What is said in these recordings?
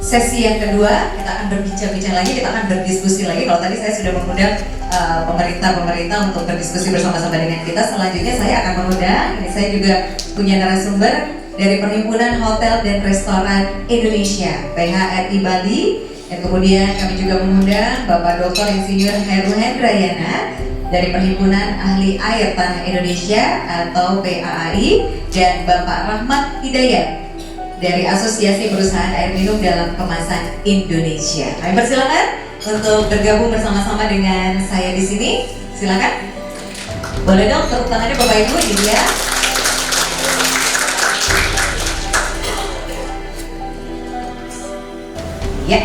sesi yang kedua, kita akan berbincang-bincang lagi, kita akan berdiskusi lagi. Kalau tadi saya sudah mengundang pemerintah untuk berdiskusi bersama-sama dengan kita. Selanjutnya saya akan mengundang, ini saya juga punya narasumber dari Perhimpunan Hotel dan Restoran Indonesia, PHRI Bali. Dan kemudian kami juga mengundang Bapak Dr. Insinyur Heru Hendrayana dari Perhimpunan Ahli Air Tanah Indonesia atau PAAI, dan Bapak Rahmat Hidayat dari Asosiasi Perusahaan Air Minum dalam Kemasan Indonesia. Kami persilakan untuk bergabung bersama-sama dengan saya di sini. Silakan. Boleh dong tepuk tangannya Bapak Ibu, gitu ya. Ya,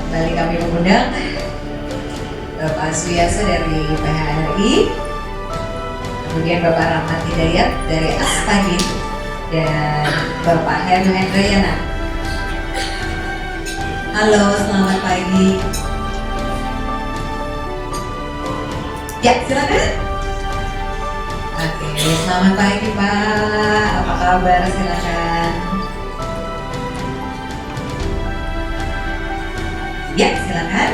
kembali kami mengundang Bapak Suyasa dari PHRI, kemudian Bapak Rahmat Hidayat dari Aspagin, dan Bapak Heru Hendrayana. Halo, selamat pagi. Ya, silakan. Oke, selamat pagi Pak. Apa kabar? Silakan. Ya, silakan.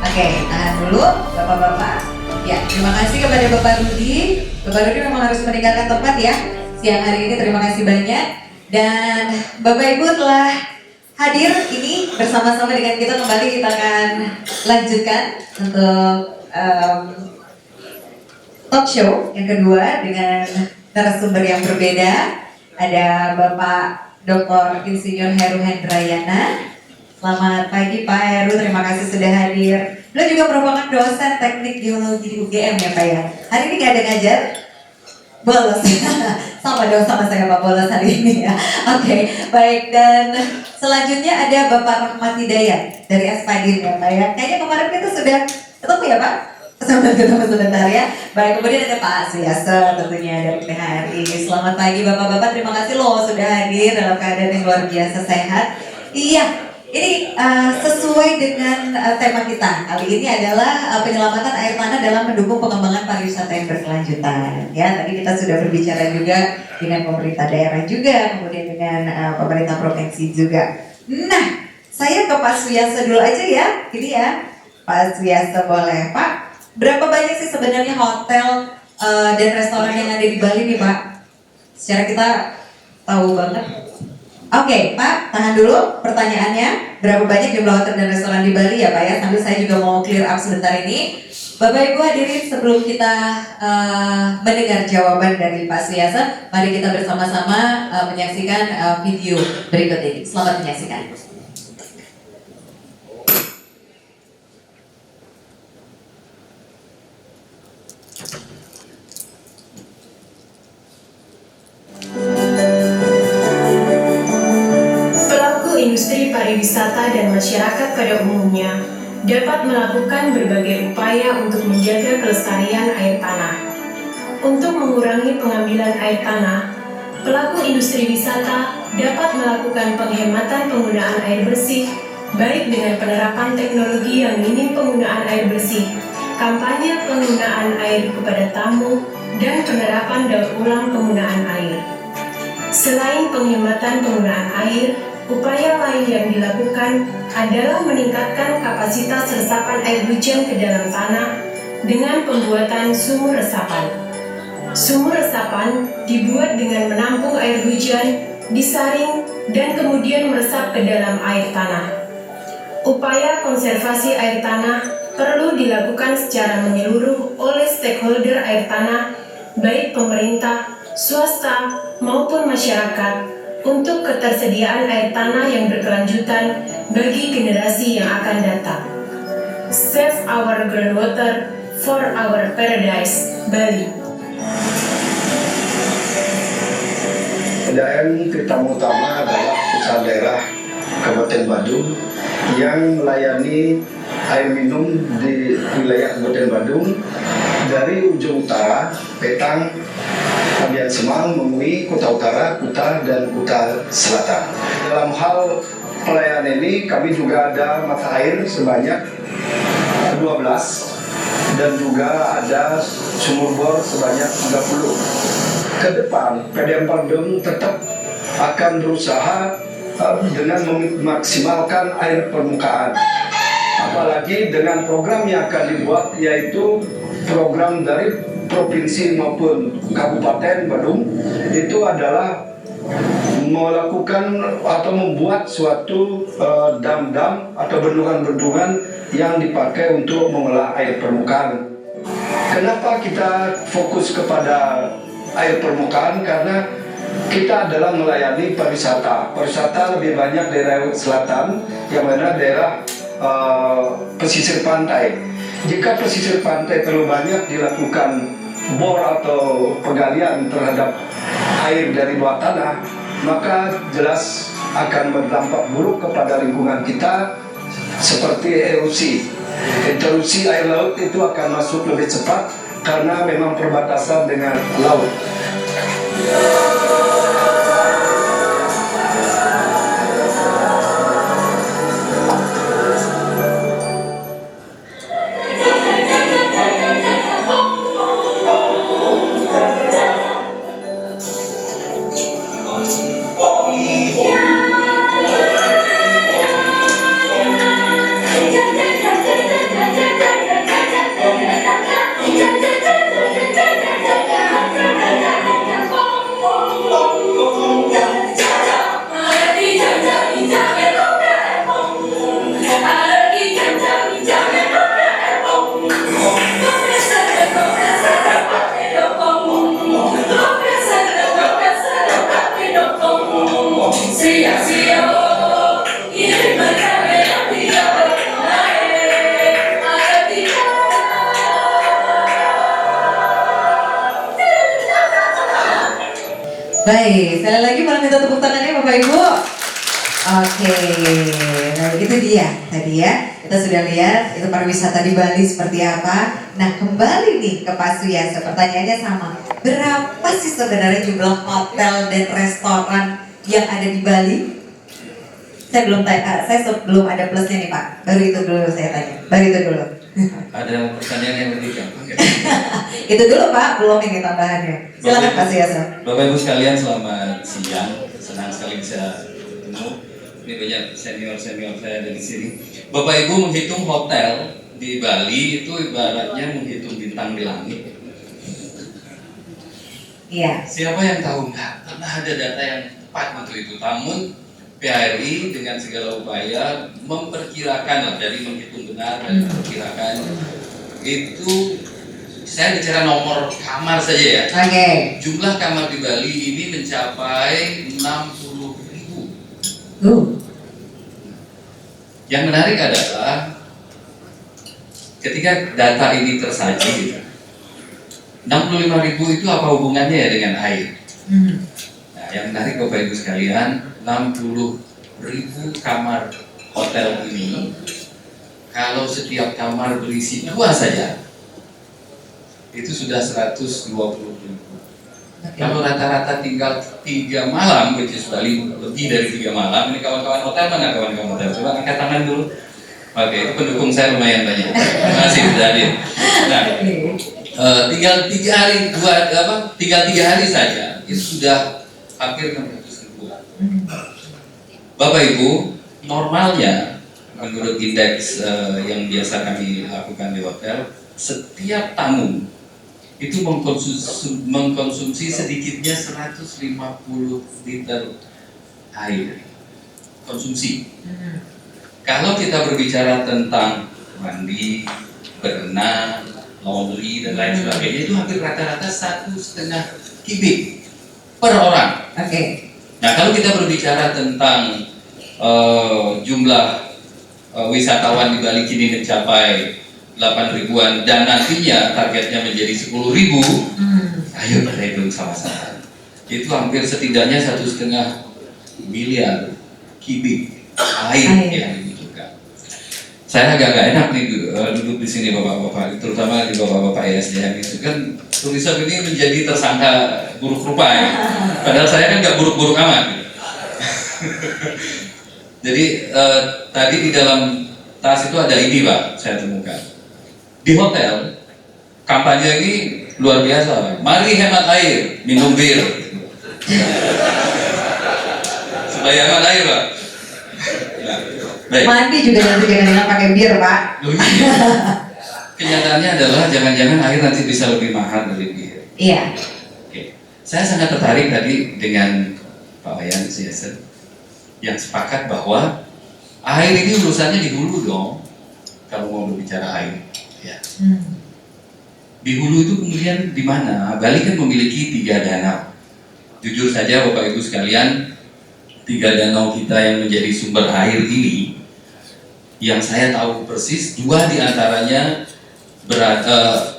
Oke, tahan dulu Bapak-bapak. Ya, terima kasih kepada Bapak Rudi. Bapak Rudi memang harus meninggalkan tempat ya siang hari ini. Terima kasih banyak. Dan Bapak Ibu telah hadir ini bersama-sama dengan kita kembali. Kita akan lanjutkan untuk talk show yang kedua dengan narasumber yang berbeda. Ada Bapak Dr. Insinyur Heru Hendrayana. Selamat pagi Pak Heru, terima kasih sudah hadir. Beliau juga merupakan dosen teknik geologi di UGM ya Pak ya. Hari ini nggak ada ngajar? Bolos. Sama dong sama saya Pak, bolos hari ini ya. Oke, baik. Dan selanjutnya ada Bapak Rahmat Hidayat dari Aspagin ya Pak ya. Kayaknya kemarin kita sudah ketemu ya Pak? Ketemu sebentar ya. Baik, kemudian ada Pak Suyasa tentunya dari PHRI. Selamat pagi Bapak-bapak, terima kasih loh sudah hadir dalam keadaan yang luar biasa sehat. Iya, ini sesuai dengan tema kita kali ini adalah penyelamatan air tanah dalam mendukung pengembangan pariwisata yang berkelanjutan. Ya, tadi kita sudah berbicara juga dengan pemerintah daerah juga, kemudian dengan pemerintah provinsi juga. Nah, saya ke Pak Suyasa dulu aja ya, ini ya, Pak Suyasa boleh Pak. Berapa banyak sih sebenarnya hotel dan restoran yang ada di Bali nih Pak? Secara kita tahu banget. Oke, Pak, tahan dulu pertanyaannya. Berapa banyak jumlah hotel dan restoran di Bali ya Pak ya? Sambil saya juga mau clear up sebentar ini. Bapak Ibu hadirin, sebelum kita mendengar jawaban dari Pak Suyasa, mari kita bersama-sama menyaksikan video berikut ini. Selamat menyaksikan. Industri pariwisata dan masyarakat pada umumnya dapat melakukan berbagai upaya untuk menjaga kelestarian air tanah. Untuk mengurangi pengambilan air tanah, pelaku industri wisata dapat melakukan penghematan penggunaan air bersih, baik dengan penerapan teknologi yang minim penggunaan air bersih, kampanye penggunaan air kepada tamu, dan penerapan daur ulang penggunaan air. Selain penghematan penggunaan air, upaya lain yang dilakukan adalah meningkatkan kapasitas resapan air hujan ke dalam tanah dengan pembuatan sumur resapan. Sumur resapan dibuat dengan menampung air hujan, disaring, dan kemudian meresap ke dalam air tanah. Upaya konservasi air tanah perlu dilakukan secara menyeluruh oleh stakeholder air tanah, baik pemerintah, swasta, maupun masyarakat, untuk ketersediaan air tanah yang berkelanjutan bagi generasi yang akan datang. Save our groundwater for our paradise, Bali. Dan utama adalah pusat daerah Kabupaten Badung yang melayani air minum di wilayah Kabupaten Badung dari ujung utara, Petang, Abian Semang, Mengui, Kuta Utara, Kuta, dan Kuta Selatan. Dalam hal pelayanan ini kami juga ada mata air sebanyak 12 dan juga ada sumur bor sebanyak 30. Ke depan, PDAM Badung tetap akan berusaha dengan memaksimalkan air permukaan. Apalagi dengan program yang akan dibuat, yaitu program dari provinsi maupun Kabupaten Badung, itu adalah melakukan atau membuat suatu dam-dam atau bendungan-bendungan yang dipakai untuk mengolah air permukaan. Kenapa kita fokus kepada air permukaan? Karena kita adalah melayani pariwisata. Pariwisata lebih banyak daerah selatan, yang mana daerah pesisir pantai. Jika pesisir pantai terlalu banyak dilakukan bor atau penggalian terhadap air dari bawah tanah, maka jelas akan berdampak buruk kepada lingkungan kita, seperti erosi. Intrusi air laut itu akan masuk lebih cepat karena memang perbatasan dengan laut. Baik, sekali lagi boleh minta tepuk tangannya Bapak Ibu. Oke, nah itu dia tadi ya. Kita sudah lihat itu pariwisata di Bali seperti apa. Nah kembali nih ke Pak Suyasa, pertanyaannya sama. Berapa sih sebenarnya jumlah hotel dan restoran yang ada di Bali? Saya belum ada plusnya nih Pak. Baru itu dulu saya tanya. Baru itu dulu. Ada pertanyaan yang lebih gampang ya? Itu dulu Pak, belum ini tambahannya. Silakan Pak Suyasa. Bapak Ibu sekalian, selamat siang. Senang sekali bisa ketemu. Ini banyak senior saya ada di sini. Bapak Ibu menghitung hotel di Bali itu ibaratnya menghitung bintang di langit. Iya. Siapa yang tahu? Nggak pernah ada data yang tepat untuk itu. Namun PHRI dengan segala upaya memperkirakan lah, dari menghitung benar dan memperkirakan itu. Saya bicara nomor kamar saja ya. Oke. Jumlah kamar di Bali ini mencapai 60.000. Yang menarik adalah ketika data ini tersaji, 65.000 itu apa hubungannya ya dengan air? Nah, yang menarik Bapak Ibu sekalian, 60.000 kamar hotel ini, kalau setiap kamar berisi 2 saja, itu sudah 120.000. Kalau rata-rata tinggal 3 malam, which is Bali lebih dari 3 malam, ini kawan-kawan hotel mana kawan-kawan hotel? Coba angkat tangan dulu. Oke, itu pendukung saya lumayan banyak. Terima kasih sudah hadir. Nah, tinggal 3 hari saja, itu sudah hampir 600.000. Bapak Ibu, normalnya menurut indeks yang biasa kami lakukan di hotel, setiap tamu itu mengkonsumsi sedikitnya 150 liter air konsumsi. Kalau kita berbicara tentang mandi, berenang, laundry dan lain sebagainya, itu hampir rata-rata 1,5 kubik per orang. Oke. Nah, kalau kita berbicara tentang jumlah wisatawan di Bali kini mencapai 8.000-an dan nantinya targetnya menjadi 10.000, ayo kita hitung sama-sama. Itu hampir setidaknya 1,5 miliar kubik air yang dibutuhkan. Saya agak enak nih duduk di sini bapak-bapak, terutama di bapak-bapak ISDM itu kan turisme ini menjadi tersangka buruk rupa ya. Padahal saya kan nggak buruk-buruk amat. Jadi tadi di dalam tas itu ada ini Pak, saya temukan. Di hotel, kampanye ini luar biasa. Mari hemat air, minum bir. Supaya hemat air Pak. Nah, baik. Mandi juga nanti jangan pakai bir, Pak. Loh, iya. Kenyataannya adalah jangan-jangan air nanti bisa lebih mahal dari bir. Iya. Oke. Saya sangat tertarik tadi dengan Pak Wayan Siaset yang sepakat bahwa air ini urusannya di hulu dong. Kalau mau berbicara air, ya. Di hulu itu kemudian di mana? Bali kan memiliki 3 danau. Jujur saja Bapak Ibu sekalian, 3 danau kita yang menjadi sumber air ini, yang saya tahu persis, 2 diantaranya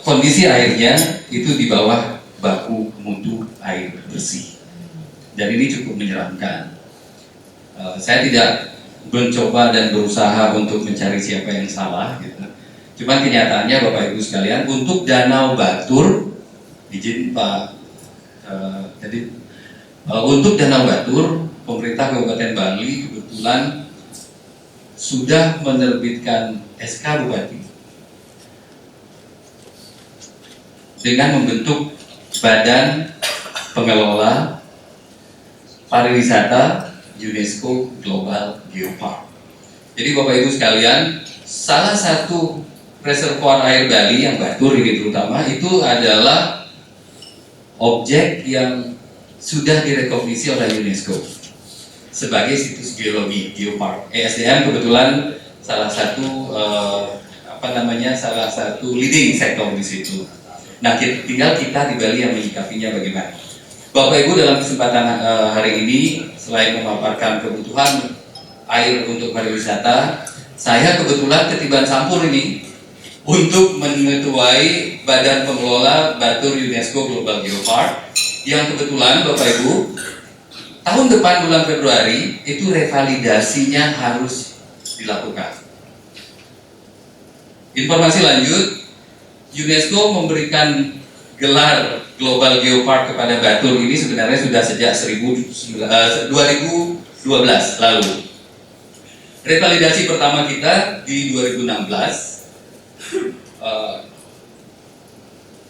kondisi airnya itu di bawah baku mutu air bersih. Dan ini cukup menyeramkan. Saya tidak mencoba dan berusaha untuk mencari siapa yang salah gitu. Cuman kenyataannya Bapak Ibu sekalian, untuk Danau Batur, izin Pak, untuk Danau Batur, pemerintah Kabupaten Bali kebetulan sudah menerbitkan SK Bupati dengan membentuk Badan Pengelola Pariwisata UNESCO Global Geopark. Jadi Bapak Ibu sekalian, salah satu reservoir air Bali yang Batur ini terutama itu adalah objek yang sudah direkognisi oleh UNESCO sebagai situs geologi geopark. ESDM kebetulan salah satu salah satu leading sektor di situ. Nah, tinggal kita di Bali yang menyikapinya bagaimana. Bapak Ibu, dalam kesempatan hari ini, selain memaparkan kebutuhan air untuk pariwisata, saya kebetulan ketiban campur ini untuk mengetuai Badan Pengelola Batur UNESCO Global Geopark, yang kebetulan Bapak Ibu, tahun depan bulan Februari itu revalidasinya harus dilakukan. Informasi lanjut, UNESCO memberikan gelar Global Geopark kepada Batur ini sebenarnya sudah sejak 2012 lalu. Revalidasi pertama kita di 2016.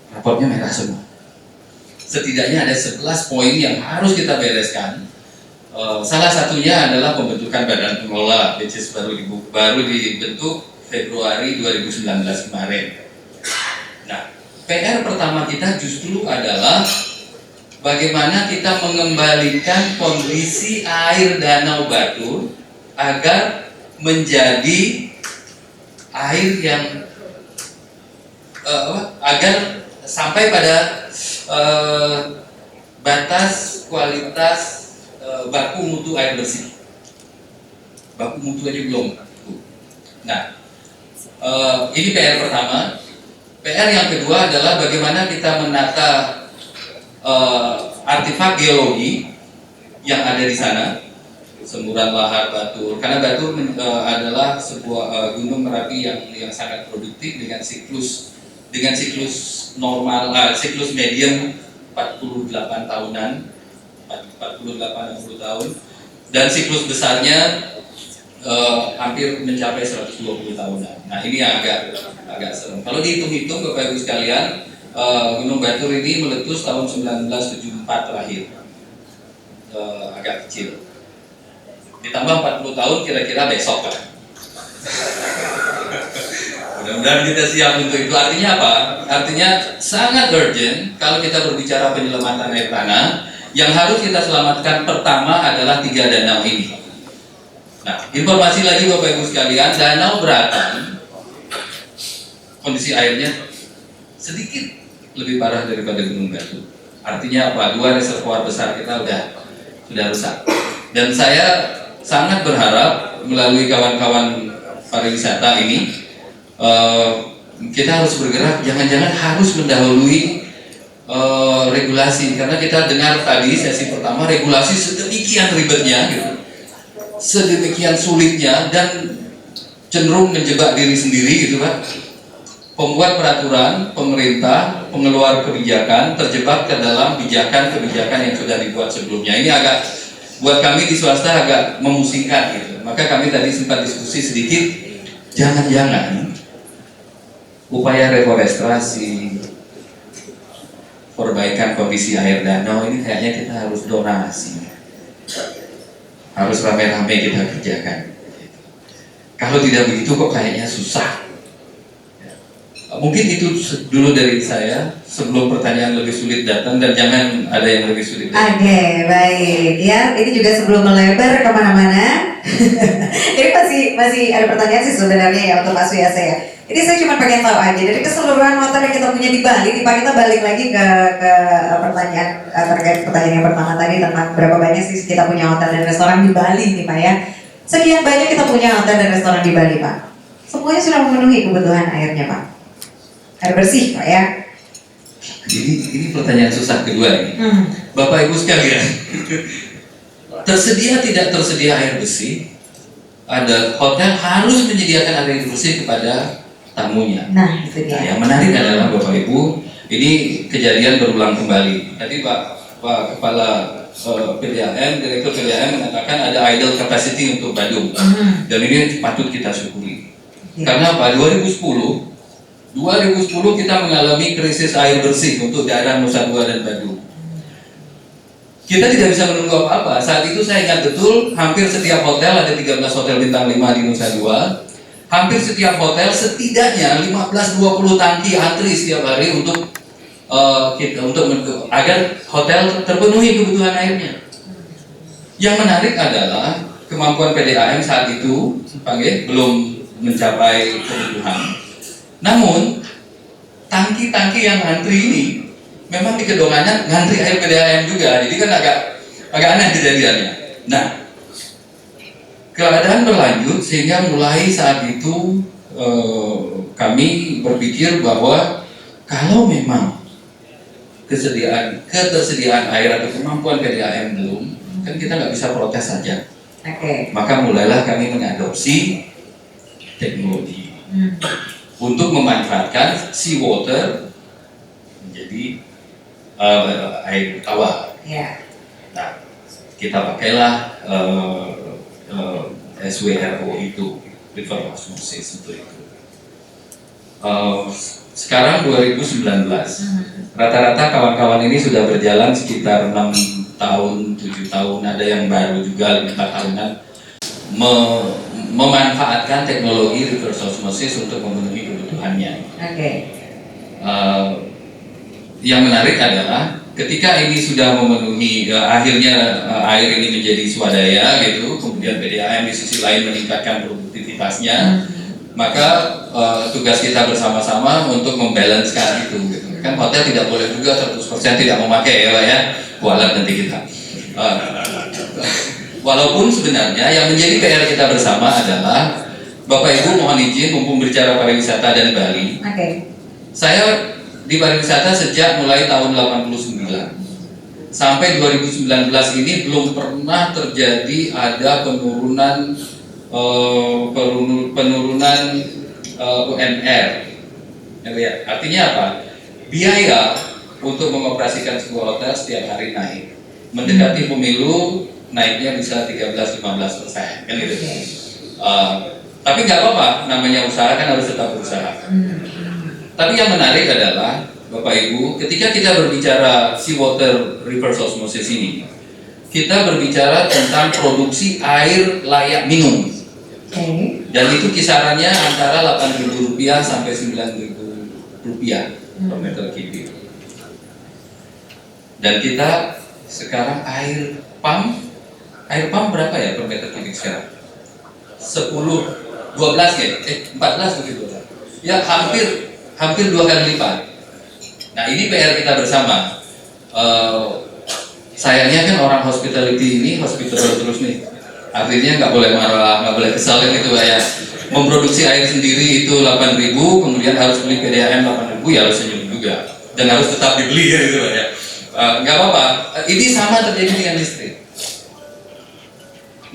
Raportnya merah semua. Setidaknya ada 11 poin yang harus kita bereskan. Salah satunya adalah pembentukan badan pengelola, which is baru dibentuk Februari 2019 kemarin. Nah, PR pertama kita justru adalah bagaimana kita mengembalikan kondisi air Danau Batur agar menjadi air yang agar sampai pada batas kualitas baku mutu air bersih. Baku mutu aja belum. Nah, ini PR pertama. PR yang kedua adalah bagaimana kita menata artefak geologi yang ada di sana, semburan lahar Batur. Karena Batur adalah sebuah gunung Merapi yang sangat produktif dengan siklus normal, siklus medium 48 tahunan, 48-60 tahun, dan siklus besarnya hampir mencapai 120 tahunan. Nah, ini yang agak serem. Kalau dihitung-hitung Bapak Ibu sekalian, Gunung Batur ini meletus tahun 1974 terakhir. Agak kecil. Ditambah 40 tahun kira-kira besok lah. Mudah-mudahan kita siap untuk itu. Artinya apa? Artinya sangat urgent kalau kita berbicara penyelamatan air tanah. Yang harus kita selamatkan pertama adalah 3 danau ini. Nah, informasi lagi Bapak Ibu sekalian, Danau Beratan kondisi airnya sedikit lebih parah daripada Gunung Batur. Artinya apa? 2 reservoir besar kita sudah rusak. Dan saya sangat berharap melalui kawan-kawan pariwisata ini kita harus bergerak, jangan-jangan harus mendahului regulasi, karena kita dengar tadi sesi pertama regulasi sedemikian ribetnya gitu, sedemikian sulitnya dan cenderung menjebak diri sendiri gitu kan. Pembuat peraturan, pemerintah, pengeluar kebijakan terjebak ke dalam kebijakan yang sudah dibuat sebelumnya. Ini agak buat kami di swasta agak memusingkan gitu. Maka kami tadi sempat diskusi sedikit, jangan-jangan upaya reforestasi, perbaikan kondisi air danau ini kayaknya kita harus donasi, harus rame-rame kita kerjakan. Kalau tidak begitu kok kayaknya susah. Mungkin itu dulu dari saya, sebelum pertanyaan lebih sulit datang, dan jangan ada yang lebih sulit datang. Oke, baik. Ya, ini juga sebelum melebar kemana-mana. Ini masih ada pertanyaan sih sebenarnya ya untuk Pak Suyase ya. Ini saya cuma pengen tahu aja dari keseluruhan hotel yang kita punya di Bali, nih Pak, kita balik lagi ke pertanyaan terkait pertanyaan yang pertama tadi tentang berapa banyak sih kita punya hotel dan restoran di Bali nih Pak ya. Sekian banyak kita punya hotel dan restoran di Bali Pak. Semuanya sudah memenuhi kebutuhan airnya Pak. Air bersih Pak ya. Ini pertanyaan susah kedua ini. Bapak Ibu sekalian, tersedia tidak tersedia air bersih, ada hotel harus menyediakan air bersih kepada tamunya. Nah, itu Nah, dia. yang menarik adalah Bapak Ibu, ini kejadian berulang kembali. Tadi Pak Kepala PDAM, Direktur PDAM mengatakan ada idle capacity untuk Badung, dan ini patut kita syukuri. Karena pada 2010 kita mengalami krisis air bersih untuk daerah Nusa Dua dan Badung. Kita tidak bisa menunggu apa-apa. Saat itu saya ingat betul, hampir setiap hotel, ada 13 hotel bintang 5 di Nusa Dua. Hampir setiap hotel setidaknya 15-20 tangki antri setiap hari untuk agar hotel terpenuhi kebutuhan airnya. Yang menarik adalah kemampuan PDAM saat itu belum mencapai kebutuhan. Namun tangki-tangki yang ngantri ini memang di kedongannya ngantri air PDAM juga, jadi kan agak aneh kejadiannya. Nah, keadaan berlanjut sehingga mulai saat itu kami berpikir bahwa kalau memang ketersediaan air atau kemampuan PDAM belum, kan kita nggak bisa protes saja. Maka mulailah kami mengadopsi teknologi untuk memanfaatkan seawater menjadi air tawar. Nah, kita pakailah SWRO itu, river osmosis untuk itu. Sekarang 2019, rata-rata kawan-kawan ini sudah berjalan sekitar 6 tahun, 7 tahun, ada yang baru juga 5 tahunan, memanfaatkan teknologi reverse osmosis untuk memenuhi kebutuhannya. Yang menarik adalah ketika ini sudah memenuhi, akhirnya air ini menjadi swadaya gitu, kemudian PDAM di sisi lain meningkatkan produktivitasnya, maka tugas kita bersama-sama untuk membalancekan itu gitu. Kan hotel tidak boleh juga 100% tidak memakai ya Pak ya, kualat nanti kita. Walaupun sebenarnya yang menjadi PR kita bersama adalah, Bapak Ibu mohon izin mumpung berbicara pariwisata dan Bali. Saya di pariwisata sejak mulai tahun 89 sampai 2019 ini belum pernah terjadi ada penurunan UMR. Artinya apa? Biaya untuk mengoperasikan sebuah hotel setiap hari naik. Mendekati pemilu naiknya bisa 13-15%, kan gitu. Tapi nggak apa-apa, namanya usaha kan harus tetap berusaha. Tapi yang menarik adalah Bapak Ibu, ketika kita berbicara seawater reverse osmosis ini, kita berbicara tentang produksi air layak minum. Dan itu kisarannya antara Rp8.000 sampai Rp9.000 per meter kubik. Dan kita sekarang air pump berapa ya per meter kubik sekarang? 12 ya? 14 begitu. Ya hampir 2 kali lipat. Nah ini PR kita bersama. Sayangnya kan orang hospitality ini hospitable terus nih. Artinya nggak boleh marah, nggak boleh kesal gitu ya. Memproduksi air sendiri itu 8.000, kemudian harus beli PDAM 8.000, ya harus senyum juga. Dan harus tetap dibeli ya gitu ya. Nggak apa-apa. Ini sama terjadi dengan listrik.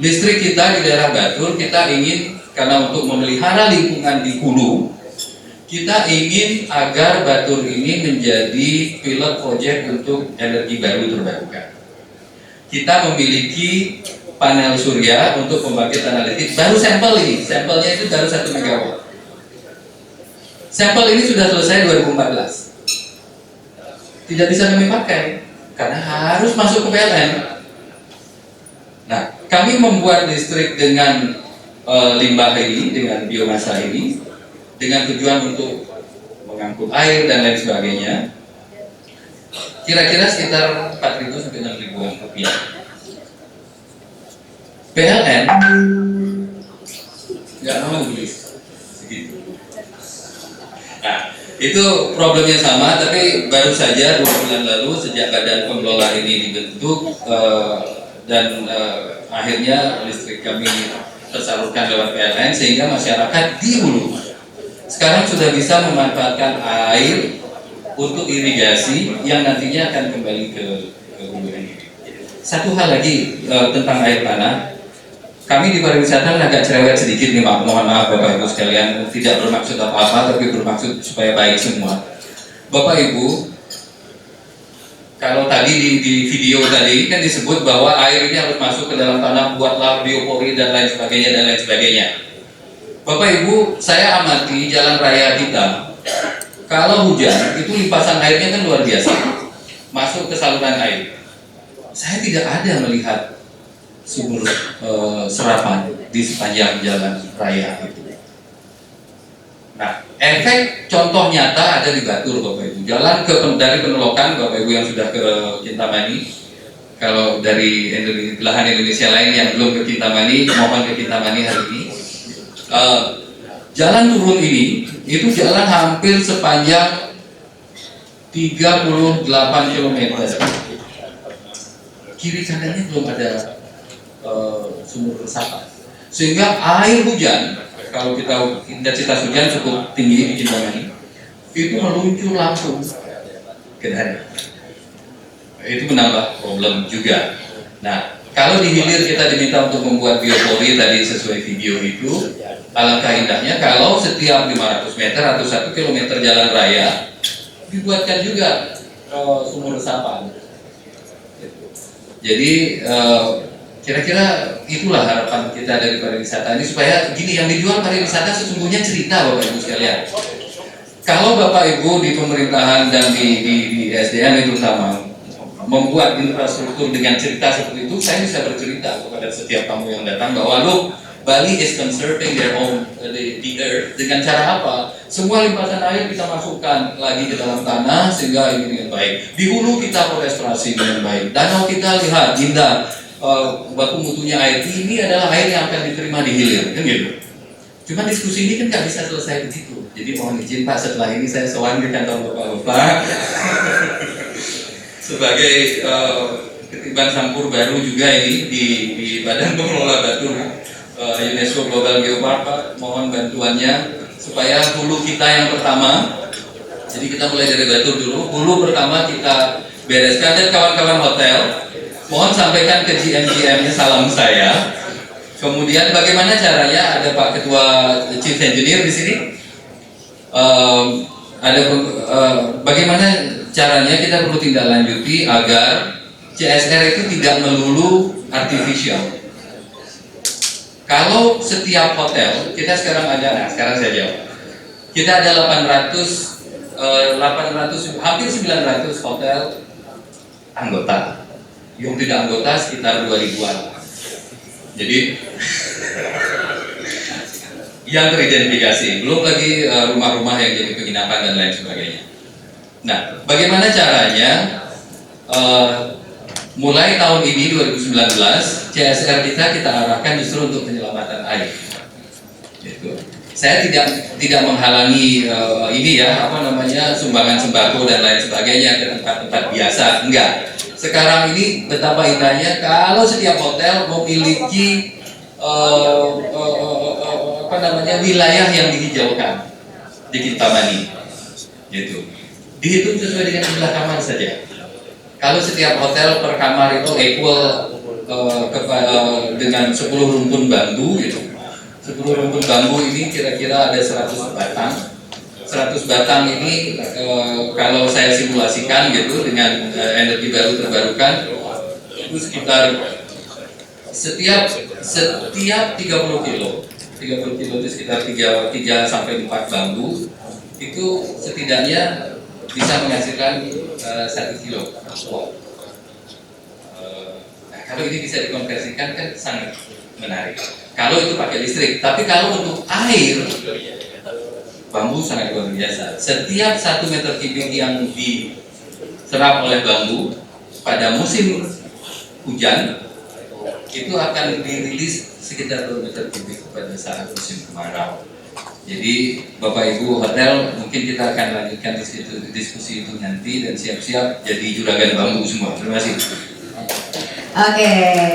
Listrik kita di daerah Batur, kita ingin, karena untuk memelihara lingkungan di hulu, kita ingin agar Batur ini menjadi pilot project untuk energi baru terbarukan. Kita memiliki panel surya untuk pembangkit analitik, baru sampel ini, sampelnya itu baru 1 megawatt. Sampel ini sudah selesai 2014. Tidak bisa kami pakai, karena harus masuk ke PLN. Nah, kami membuat listrik dengan limbah ini dengan biomasa ini dengan tujuan untuk mengangkut air dan lain sebagainya, kira-kira sekitar 4.000 sampai 6.000 rupiah. PLN nggak mau beli segitu. Nah, itu problemnya sama, tapi baru saja 2 bulan lalu sejak badan pengelola ini dibentuk dan akhirnya listrik kami tersalurkan lewat PLN sehingga masyarakat di hulu sekarang sudah bisa memanfaatkan air untuk irigasi yang nantinya akan kembali ke hulu ini. Satu hal lagi tentang air tanah, kami di pariwisata agak cerewet sedikit nih, mohon maaf Bapak Ibu sekalian, tidak bermaksud apa-apa tapi bermaksud supaya baik semua. Bapak Ibu, kalau tadi di video tadi kan disebut bahwa air ini harus masuk ke dalam tanah, buatlah biopori dan lain sebagainya dan lain sebagainya. Bapak Ibu, saya amati jalan raya kita. Kalau hujan, itu limpasan airnya kan luar biasa. Masuk ke saluran air. Saya tidak ada melihat sumur serapan di sepanjang jalan raya itu. Nah, efek contoh nyata ada di Batur, Bapak Ibu. Jalan dari Penolokan, Bapak Ibu yang sudah ke Kintamani. Kalau dari belahan Indonesia lain yang belum ke Kintamani, mohon ke Kintamani hari ini. Jalan turun ini itu jalan hampir sepanjang 38 km. Kiri kanannya belum ada sumur resapan, sehingga air hujan, kalau kita intensitas hujan cukup tinggi di Kintamani, itu meluncur langsung ke darat. Itu menambah problem juga. Nah, kalau di hilir kita diminta untuk membuat biopori tadi sesuai video itu, alangkah indahnya kalau setiap 500 meter atau 1 km jalan raya dibuatkan juga sumur resapan. Jadi kira-kira itulah harapan kita dari pariwisata ini, supaya gini, yang dijual pariwisata sesungguhnya cerita Bapak Ibu sekalian. Kalau Bapak Ibu di pemerintahan dan di SDM itu terutama membuat infrastruktur dengan cerita seperti itu, saya bisa bercerita kepada setiap tamu yang datang bahwa look, Bali is conserving their own the earth. Dengan cara apa? Semua limpasan air kita masukkan lagi ke dalam tanah sehingga ini dengan baik. Di hulu kita forestlasi dengan baik. Danau kita lihat indah, baku mutunya air. Ini adalah air yang akan diterima di hilir, kan gitu. Cuma diskusi ini kan nggak bisa selesai begitu. Jadi mohon izin Pak, setelah ini saya sowan ke kantor Bapak sebagai ketiban sampur baru juga ini di Badan Pengelola Batur UNESCO Global Geopark, Pak, mohon bantuannya supaya hulu kita yang pertama. Jadi kita mulai dari Batur dulu. Hulu pertama kita bereskan, dan kawan-kawan hotel mohon sampaikan ke GM-nya salam saya. Kemudian bagaimana caranya, ada Pak Ketua Chief Engineer di sini. Bagaimana caranya kita perlu tindak lanjuti agar CSR itu tidak melulu artificial. Kalau setiap hotel, kita sekarang ada, sekarang saya jawab, kita ada 800 hampir 900 hotel anggota. Yang tidak anggota sekitar 2.000-an. Jadi yang teridentifikasi, belum lagi rumah-rumah yang jadi penginapan dan lain sebagainya. Nah, bagaimana caranya mulai tahun ini 2019 CSR kita arahkan justru untuk penyelamatan air. Gitu. Saya tidak menghalangi ini ya, sumbangan sembako dan lain sebagainya ke tempat-tempat biasa, enggak. Sekarang ini betapa indahnya kalau setiap hotel memiliki wilayah yang dihijaukan di Kintamani, gitu. Dihitung sesuai dengan jumlah kamar saja. Kalau setiap hotel per kamar itu equal dengan 10 rumpun bambu, gitu. 10 rumpun bambu ini kira-kira ada 100 batang. 100 batang ini kalau saya simulasikan gitu dengan energi baru terbarukan itu sekitar setiap 30 kilo itu sekitar 3 sampai 4 bambu itu setidaknya bisa menghasilkan 1 kilo. Nah, kalau ini bisa dikonversikan kan sangat menarik. Kalau itu pakai listrik. Tapi kalau untuk air, bambu sangat luar biasa. Setiap 1 meter kubik yang diserap oleh bambu pada musim hujan itu akan dirilis sekitar 2 meter kubik pada saat musim kemarau. Jadi Bapak Ibu hotel, mungkin kita akan lanjutkan diskusi itu nanti dan siap-siap jadi juragan bambu semua. Terima kasih. Oke,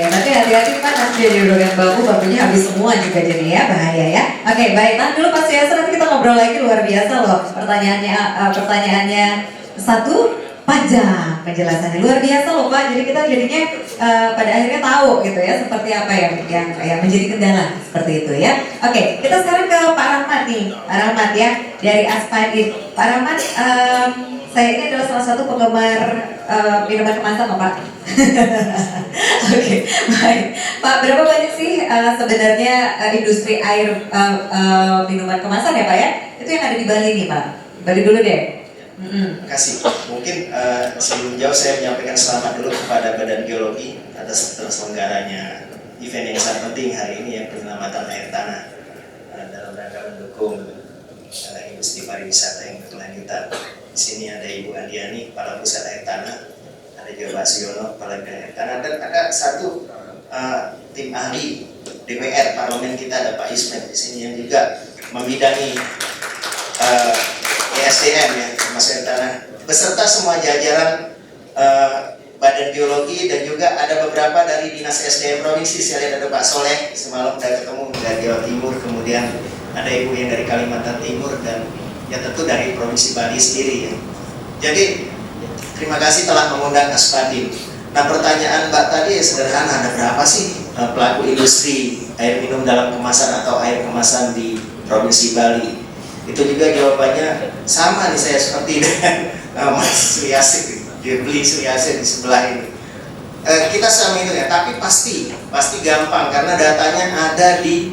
tapi hati-hati Pak, nanti jadi juragan bambu, bambunya habis semua juga jadi ya, bahaya ya. Oke, baik, nanti dulu Pak Suyasa, nanti kita ngobrol lagi, luar biasa loh. Pertanyaannya satu, panjang penjelasannya, luar biasa loh Pak. Jadi kita jadinya pada akhirnya tahu gitu ya, seperti apa yang menjadi kendala seperti itu ya. Oke, kita sekarang ke Pak Rahmat nih, Pak Rahmat ya, dari Aspadin. Pak Rahmat, saya ini adalah salah satu penggemar minuman kemasan loh Pak. Oke, baik. Pak, berapa banyak sih sebenarnya industri air minuman kemasan ya Pak ya? Itu yang ada di Bali nih Pak. Bali dulu deh. Terima kasih. Mungkin sebelum jauh saya menyampaikan selamat dulu kepada Badan Geologi atas terselenggaranya event yang sangat penting hari ini, yang penyelamatan air tanah dalam rangka mendukung industri pariwisata yang berkelanjutan. Di sini ada Ibu Andiani, Kepala Pusat Air Tanah, ada juga Pak Suyono, Kepala Bidang Air Tanah, dan ada satu tim ahli DPR Parlemen kita, ada Pak Ismet di sini yang juga membidangi ESDM ya, Mas Air Tanah, beserta semua jajaran Badan Geologi, dan juga ada beberapa dari Dinas SDM Provinsi. Saya lihat ada Pak Soleh, semalam sudah ketemu dari Jawa Timur, kemudian ada Ibu yang dari Kalimantan Timur, dan ya tentu dari Provinsi Bali sendiri ya. Jadi terima kasih telah mengundang Aspadin. Nah, pertanyaan Mbak tadi sederhana, ada berapa sih pelaku industri air minum dalam kemasan atau air kemasan di Provinsi Bali? Itu juga jawabannya sama nih, saya seperti dengan Mas Suyasik, Jebli Suyasik di sebelah ini. Kita sama itu ya, tapi pasti gampang karena datanya ada di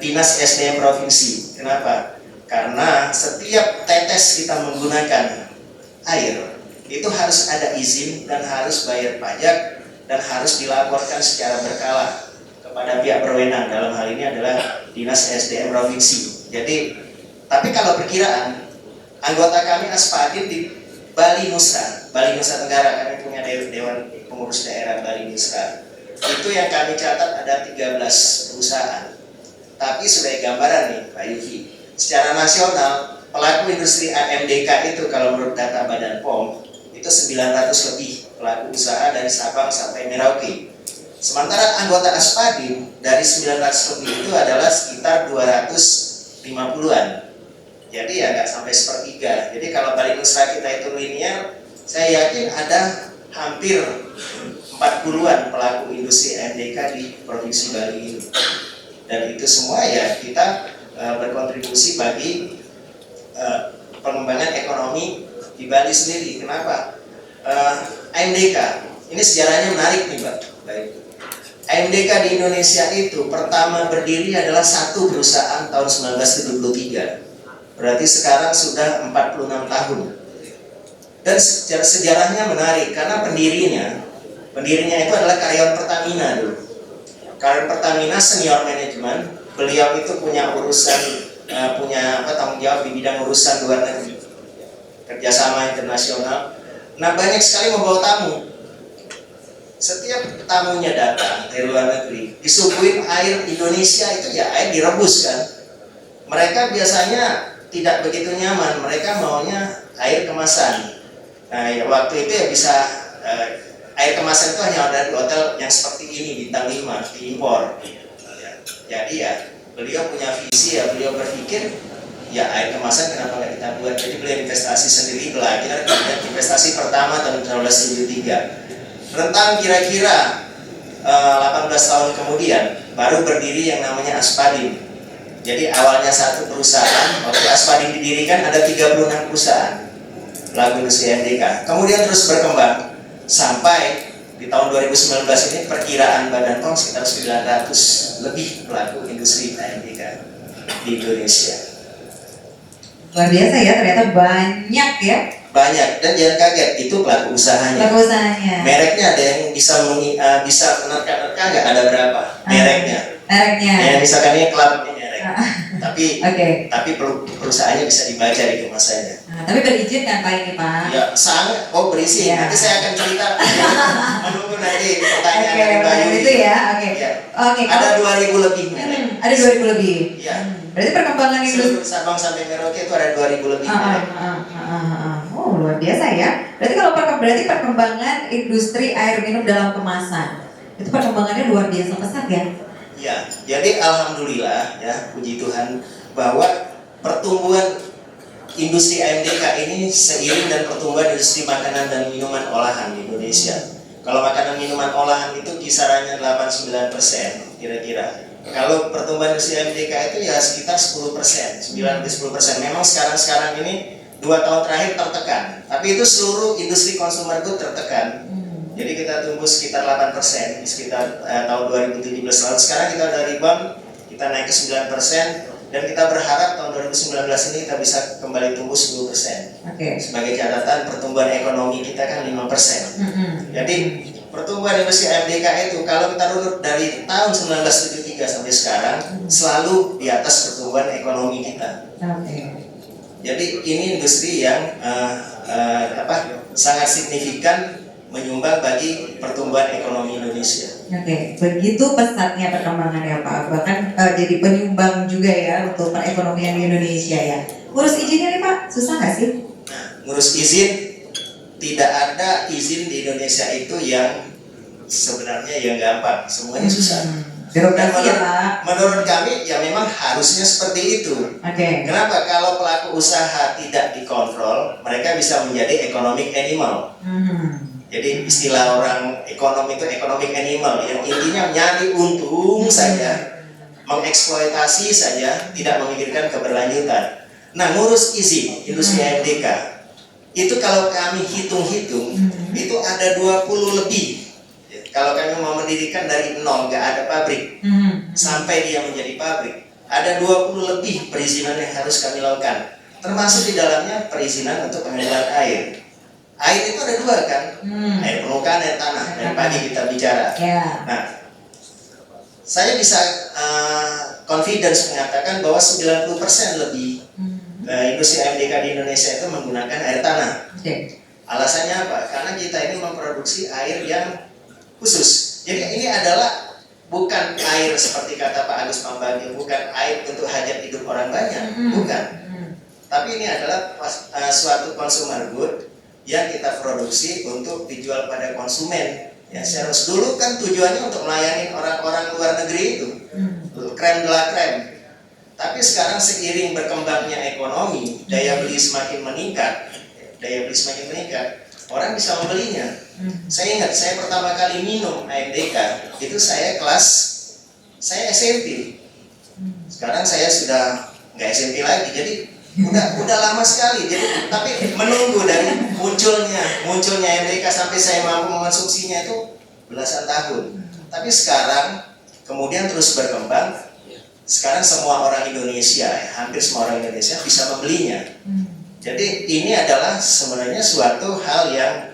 Dinas SDM Provinsi. Kenapa? Karena setiap tetes kita menggunakan air itu harus ada izin dan harus bayar pajak dan harus dilaporkan secara berkala kepada pihak berwenang. Dalam hal ini adalah Dinas SDM Provinsi. Jadi, tapi kalau perkiraan anggota kami Aspadin di Bali Nusa Tenggara, kami punya Dewan Pengurus Daerah Bali Nusa. Itu yang kami catat ada 13 perusahaan. Tapi sebagai gambaran nih Pak Yuki, secara nasional pelaku industri AMDK itu kalau menurut data Badan POM itu 900 lebih pelaku usaha dari Sabang sampai Merauke. Sementara anggota Aspadin dari 900 lebih itu adalah sekitar 250-an. Jadi ya nggak sampai sepertiga. Jadi kalau Bali Nusa kita itu linear, saya yakin ada hampir 40-an pelaku industri AMDK di Provinsi Bali ini. Dan itu semua ya kita berkontribusi bagi pengembangan ekonomi di Bali sendiri. Kenapa? AMDK ini sejarahnya menarik nih Mbak. Baik. AMDK di Indonesia itu pertama berdiri adalah satu perusahaan tahun 1973. Berarti sekarang sudah 46 tahun. Dan sejarahnya menarik karena pendirinya itu adalah karyawan Pertamina dulu. Karyawan Pertamina senior manajemen, beliau itu punya tanggung jawab di bidang urusan luar negeri, kerjasama internasional. Nah, banyak sekali membawa tamu. Setiap tamunya datang dari luar negeri, disuguhin air Indonesia, itu ya air direbus kan. Mereka biasanya tidak begitu nyaman, mereka maunya air kemasan. Nah, ya, waktu itu ya bisa air kemasan itu hanya ada di hotel yang seperti ini, bintang 5, diimpor. Ya, jadi ya beliau punya visi, ya beliau berpikir ya air kemasan kenapa nggak kita buat. Jadi beliau investasi sendiri, belajar, kemudian investasi pertama tahun 1973. Rentang kira-kira 18 tahun kemudian baru berdiri yang namanya Aspadin. Jadi awalnya satu perusahaan, waktu Aspadin didirikan ada 36 perusahaan pelaku industri AMDK. Kemudian terus berkembang sampai di tahun 2019 ini perkiraan Badan POM sekitar 900 lebih pelaku industri AMDK di Indonesia. Luar biasa ya, ternyata banyak ya. Banyak, dan jangan kaget, itu pelaku usahanya. Pelaku usahanya. Mereknya ada yang bisa menerka-nerka nggak, ada berapa mereknya? Mereknya. Ya misalkan ini klub ini merek. Tapi Oke. tapi perusahaannya bisa dibaca di kemasannya. Nah, tapi berizin kan Pak ini Pak? Ya sangat. Oh berisi. Ya. Nanti saya akan cerita. Menunggu nanti pertanyaan Oke, dari Mbak pertanyaan Yuli. itu ya. Oke. Ya. Oke. Ada kalau- 2000 lebih merek. Ada 2000 lebih. Iya. Berarti perkembangan industri. Seluruh Sabang sampai Merauke itu ada 2000 lebih merek. Oh, luar biasa ya. Berarti kalau berarti perkembangan industri air minum dalam kemasan itu perkembangannya luar biasa pesat ya. Ya, jadi alhamdulillah ya, puji Tuhan bahwa pertumbuhan industri AMDK ini seiring dan pertumbuhan industri makanan dan minuman olahan di Indonesia. Kalau makanan minuman olahan itu kisarannya 8-9% kira-kira. Kalau pertumbuhan industri AMDK itu ya sekitar 10%, 9-10%. Memang sekarang ini 2 tahun terakhir tertekan, tapi itu seluruh industri consumer good tertekan. Jadi kita tumbuh sekitar 8% di sekitar tahun 2017 lalu. Sekarang kita udah rebound, kita naik ke 9% dan kita berharap tahun 2019 ini kita bisa kembali tumbuh 10%. Oke. Sebagai catatan pertumbuhan ekonomi kita kan 5%. Jadi pertumbuhan industri AMDK itu kalau kita runut dari tahun 1973 sampai sekarang selalu di atas pertumbuhan ekonomi kita. Oke. Jadi ini industri yang sangat signifikan menyumbang bagi pertumbuhan ekonomi Indonesia. Oke, begitu pesatnya perkembangannya Pak. Bahkan jadi penyumbang juga ya untuk perekonomian di Indonesia ya. Urus izinnya nih Pak, susah nggak sih? Nah, ngurus izin, tidak ada izin di Indonesia itu yang sebenarnya yang gampang, semuanya susah. Birokrasi ya menurut, Pak. menurut kami ya memang harusnya seperti itu. Oke. Kenapa? Kalau pelaku usaha tidak dikontrol, mereka bisa menjadi economic animal. Jadi istilah orang ekonom itu economic animal yang intinya nyari untung saja, mengeksploitasi saja, tidak memikirkan keberlanjutan. Nah, ngurus izin industri AMDK itu kalau kami hitung-hitung itu ada 20 lebih. Kalau kami mau mendirikan dari nol, nggak ada pabrik, sampai dia menjadi pabrik, ada 20 lebih perizinan yang harus kami lakukan. Termasuk di dalamnya perizinan untuk pengelolaan air. Air itu ada 2 kan, air permukaan, air tanah. Dari pagi kita bicara. Ya. Nah, saya bisa confidence mengatakan bahwa 90% lebih industri AMDK di Indonesia itu menggunakan air tanah. Oke. Alasannya apa? Karena kita ini memproduksi air yang khusus. Jadi ini adalah bukan air seperti kata Pak Agus Pambagio, bukan air untuk hajat hidup orang banyak, bukan. Tapi ini adalah suatu consumer good yang kita produksi untuk dijual pada konsumen. Ya, serius dulu kan tujuannya untuk melayani orang-orang luar negeri itu, krem de la krem. Tapi sekarang seiring berkembangnya ekonomi, daya beli semakin meningkat, orang bisa membelinya. Saya ingat, saya pertama kali minum AMDK itu saya SMP. Sekarang saya sudah nggak SMP lagi, jadi udah lama sekali. Jadi tapi menunggu dari munculnya AMDK sampai saya mampu mengonsumsinya itu belasan tahun. Tapi sekarang kemudian terus berkembang. Sekarang semua orang Indonesia, hampir semua orang Indonesia bisa membelinya. Jadi ini adalah sebenarnya suatu hal yang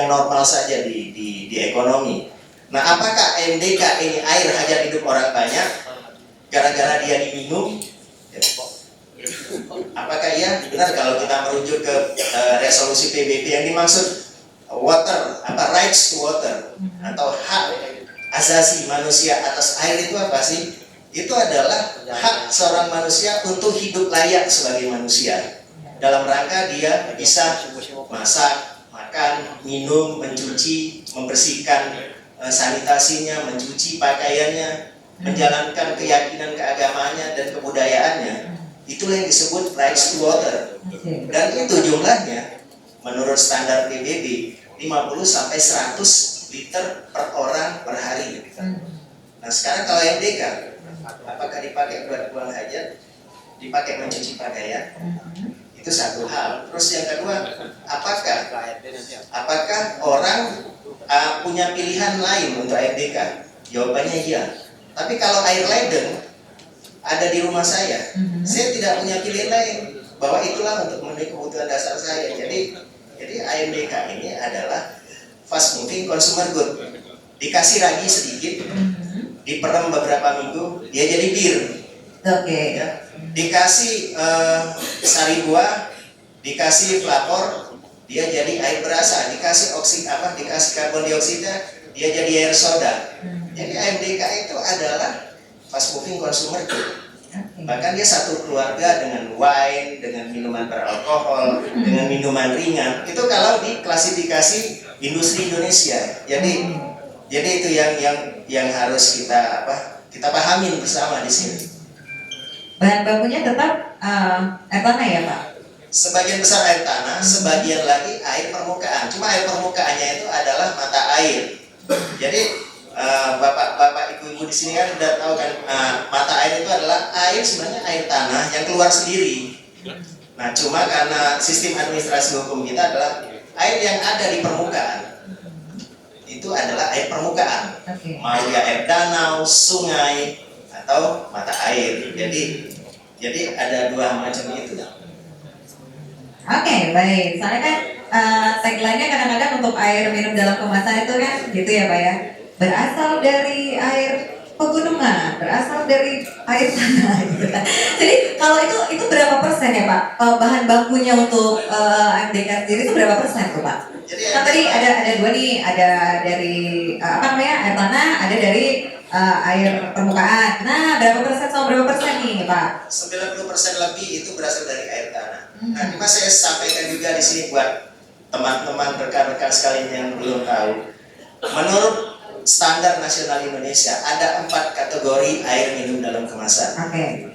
normal saja di ekonomi. Nah, apakah AMDK ini air hajat hidup orang banyak gara-gara dia diminum? Apakah iya benar kalau kita merujuk ke resolusi PBB yang dimaksud water, rights to water atau hak asasi manusia atas air itu apa sih? Itu adalah hak seorang manusia untuk hidup layak sebagai manusia. Dalam rangka dia bisa masak, makan, minum, mencuci, membersihkan sanitasinya, mencuci pakaiannya, menjalankan keyakinan keagamaannya dan kebudayaannya. Itulah yang disebut rights to water. Dan itu jumlahnya menurut standar PBB 50-100 liter per orang per hari. Nah sekarang kalau AMDK, apakah dipakai buat buang hajat, dipakai mencuci pakaian? Itu satu hal. Terus yang kedua, apakah orang punya pilihan lain untuk AMDK? Jawabannya iya. Tapi kalau air ledeng ada di rumah saya tidak punya pilihan lain bahwa itulah untuk memenuhi kebutuhan dasar saya. Jadi AMDK ini adalah fast moving consumer good. Dikasih ragi sedikit, diperem beberapa minggu, dia jadi bir. Oke. Ya. Dikasih sari buah, dikasih pelapor, dia jadi air berasa. Dikasih dikasih karbon dioksida, dia jadi air soda. Jadi AMDK itu adalah fast moving consumer good. Bahkan dia satu keluarga dengan wine, dengan minuman beralkohol, dengan minuman ringan. Itu kalau di klasifikasi industri Indonesia. Jadi itu yang harus kita pahamin bersama di sini. Bahan bakunya tetap air tanah ya Pak? Sebagian besar air tanah, sebagian lagi air permukaan. Cuma air permukaannya itu adalah mata air. Jadi bapak-bapak, ibu-ibu di sini kan udah tahu kan, mata air itu adalah air, sebenarnya air tanah yang keluar sendiri. Nah, cuma karena sistem administrasi hukum kita adalah air yang ada di permukaan itu adalah air permukaan. Mau ya air danau, sungai, atau mata air. Jadi ada dua macam itu. Oke, baik. Soalnya kan tagline-nya kadang-kadang untuk air minum dalam kemasan itu kan gitu ya Pak ya. Berasal dari air pegunungan, berasal dari air tanah gitu kan. Jadi kalau itu berapa persen ya Pak? Bahan bakunya untuk AMDK sendiri itu berapa persen tuh Pak? Jadi Kan tadi ada dua nih, ada dari air tanah, ada dari air permukaan. Nah, berapa persen sama berapa persen nih Pak? 90% lebih itu berasal dari air tanah. Nah, cuma saya sampaikan juga di sini buat teman-teman rekan-rekan sekalian yang belum tahu. Menurut standar nasional Indonesia ada 4 kategori air minum dalam kemasan.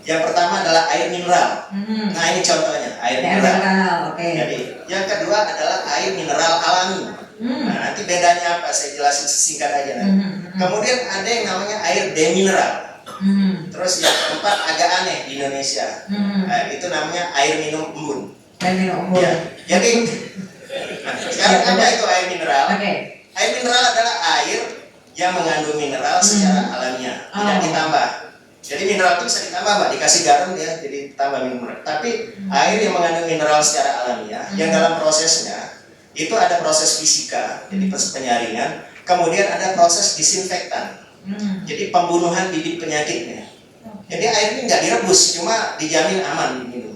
Yang pertama adalah air mineral. Nah, ini contohnya air mineral. Jadi yang kedua adalah air mineral alami. Nah, nanti bedanya apa? Saya jelasin singkat aja nanti. Kemudian ada yang namanya air demineral. Terus yang keempat agak aneh di Indonesia. Itu namanya air minum embun. Air minum embun. Ya. Jadi sekarang apa itu air mineral? Air mineral adalah air yang mengandung mineral secara alamiah, tidak ditambah. Jadi mineral itu bisa ditambah, Mbak, dikasih garam dia jadi tambah mineral. Tapi air yang mengandung mineral secara alamiah, yang dalam prosesnya itu ada proses fisika, jadi proses penyaringan, kemudian ada proses disinfektan, jadi pembunuhan bibit penyakitnya. Jadi air ini nggak direbus, cuma dijamin aman diminum.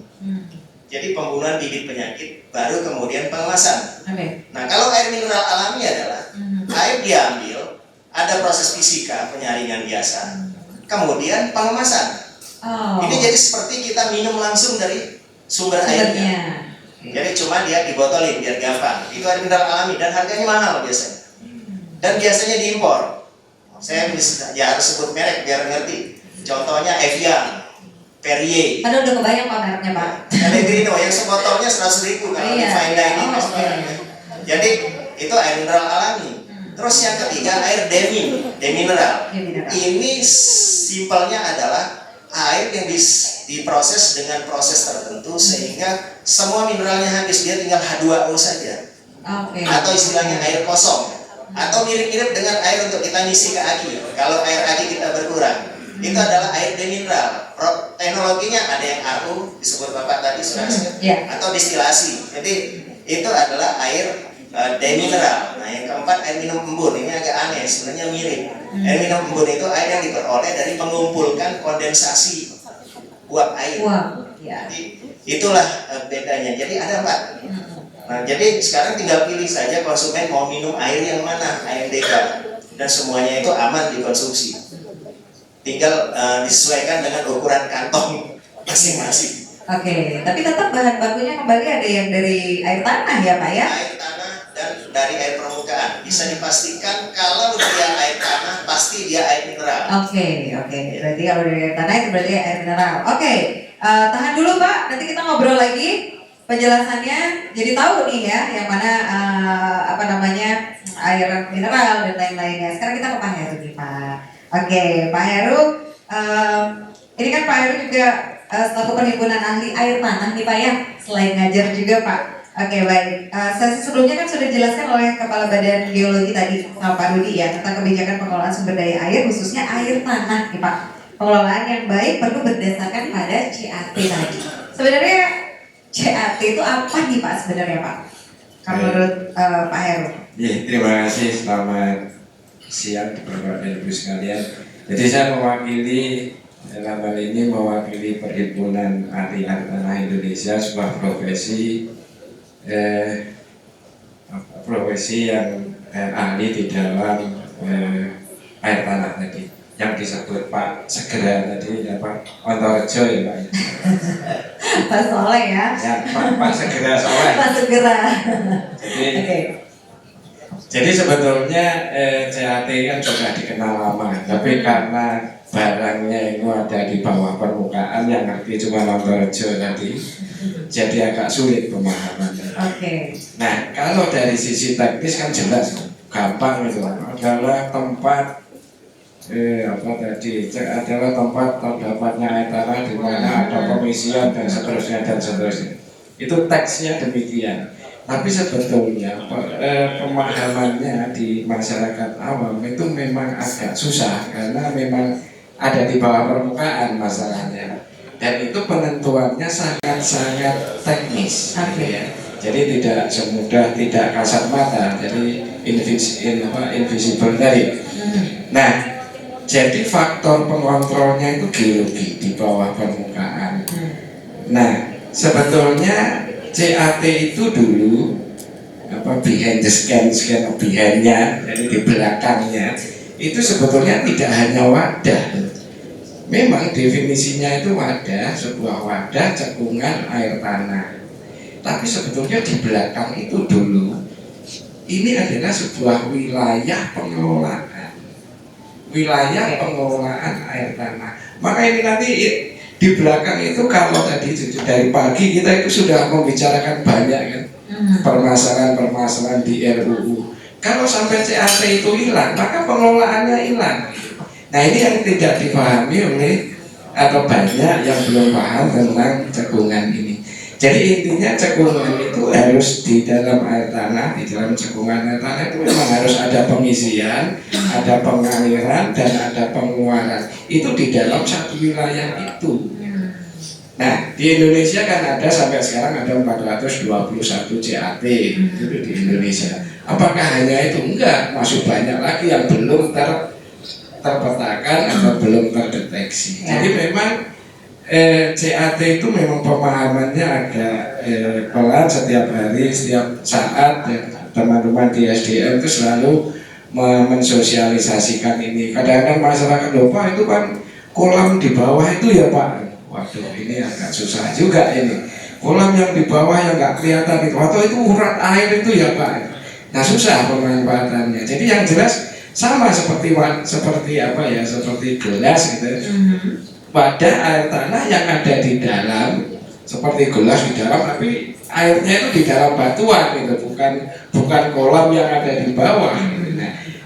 Jadi pembunuhan bibit penyakit, baru kemudian pengemasan. Nah, kalau air mineral alami adalah air diambil, ada proses fisika penyaringan biasa, kemudian pengemasan. Ini jadi seperti kita minum langsung dari sumber airnya. Jadi cuma dia dibotolin biar gampang. Itu air mineral alami dan harganya mahal biasanya. Dan biasanya diimpor. Saya harus sebut merek biar ngerti. Contohnya Evian, Perrier. Padahal udah kebayang Pak mereknya Pak. Pellegrino yang sebotolnya 100.000 kalau di fine dining. Jadi itu air mineral alami. Terus yang ketiga air demineral. Ini simpelnya adalah air yang diproses dengan proses tertentu sehingga semua mineralnya habis, dia tinggal H2O saja. Atau istilahnya air kosong. Atau mirip-mirip dengan air untuk kita ngisi ke aki. Kalau air aki kita berkurang, itu adalah air demineral. Teknologinya ada yang RO, disebut Bapak tadi sudah atau distilasi. Jadi itu adalah air demineral. Nah, yang keempat air minum embun. Ini agak aneh, sebenarnya mirip. Air minum embun itu air yang diperoleh dari mengumpulkan kondensasi uap air. Jadi itulah bedanya. Jadi ada 4. Nah, jadi sekarang tinggal pilih saja konsumen mau minum air yang mana, AMDK, dan semuanya itu aman dikonsumsi. Tinggal disesuaikan dengan ukuran kantong masing-masing. Tapi tetap bahan bakunya kembali ada yang dari air tanah ya Pak ya? Air tanah dan dari air permukaan. Bisa dipastikan kalau dia air tanah pasti dia air mineral. Berarti kalau dari air tanah itu berarti air mineral. Tahan dulu Pak, nanti kita ngobrol lagi penjelasannya. Jadi tahu nih ya yang mana air mineral dan lain-lainnya. Sekarang kita ke Pak Heru nih Pak. Pak Heru, ini kan Pak Heru juga selaku perhimpunan ahli air tanah nih Pak ya, selain ngajar juga Pak. Baik. Sesi sebelumnya kan sudah dijelaskan oleh Kepala Badan Geologi tadi sama Pak Rudi ya tentang kebijakan pengelolaan sumber daya air khususnya air tanah nih Pak. Pengelolaan yang baik perlu berdasarkan pada CAT tadi. Sebenarnya CAT itu apa nih Pak sebenarnya Pak? Menurut Pak Heru. Terima kasih. Selamat siang Bapak dan Ibu sekalian. Jadi saya mewakili, dalam hal ini mewakili Perhimpunan Ahli Air Tanah Indonesia, sebuah profesi yang ahli di dalam air tanah tadi, yang disebut Pak Segera tadi, ya Pak Ontorejo ya Pak. Pak Soleh ya. Ya Pak Segera Soleh. Pak Segera. Jadi sebetulnya CAT kan sudah dikenal lama, tapi karena barangnya itu ada di bawah permukaan, yang ngerti cuma Ontorejo tadi, jadi agak sulit pemahamannya. Nah, kalau dari sisi teknis kan jelas, gampang itu adalah tempat adalah tempat terdapatnya air tanah di mana ada pengisian dan seterusnya. Itu teksnya demikian. Tapi sebetulnya pemahamannya di masyarakat awam itu memang agak susah karena memang ada di bawah permukaan masalahnya. Dan itu penentuannya sangat-sangat teknis, ya. Jadi tidak semudah, tidak kasat mata, jadi invisible tadi. Nah, jadi faktor pengontrolnya itu geologi di bawah permukaan. Nah, sebetulnya CAT itu dulu behind the scan behind-nya, jadi di belakangnya itu sebetulnya tidak hanya wadah. Memang definisinya itu wadah, sebuah wadah cekungan air tanah. Tapi sebetulnya di belakang itu dulu ini adalah sebuah wilayah pengelolaan. Wilayah pengelolaan air tanah. Maka ini nanti di belakang itu kalau tadi dari pagi kita itu sudah membicarakan banyak kan permasalahan-permasalahan di RUU. Kalau sampai CAT itu hilang, maka pengelolaannya hilang. Nah ini yang tidak dipahami oleh atau banyak yang belum paham tentang cekungan ini. Jadi intinya cekungan itu harus di dalam air tanah, di dalam cekungan air tanah itu memang harus ada pengisian, ada pengaliran, dan ada pengeluaran. Itu di dalam satu wilayah itu. Nah, di Indonesia kan ada sampai sekarang ada 421 CAT itu di Indonesia. Apakah hanya itu? Enggak, masih banyak lagi yang belum terpetakan atau belum terdeteksi. Jadi memang CAT itu memang pemahamannya agak pelan setiap hari, setiap saat, dan teman-teman di SDM itu selalu mensosialisasikan ini. Kadang-kadang masyarakat lupa itu kan kolam di bawah itu ya Pak. Waduh, ini agak susah juga ini. Kolam yang di bawah yang nggak kelihatan itu, atau itu urat air itu ya Pak. Nah susah pemanfaatannya. Jadi yang jelas sama seperti gelas gitu. Wadah air tanah yang ada di dalam seperti gelas di dalam, tapi airnya itu di dalam batuan gitu, bukan kolam yang ada di bawah.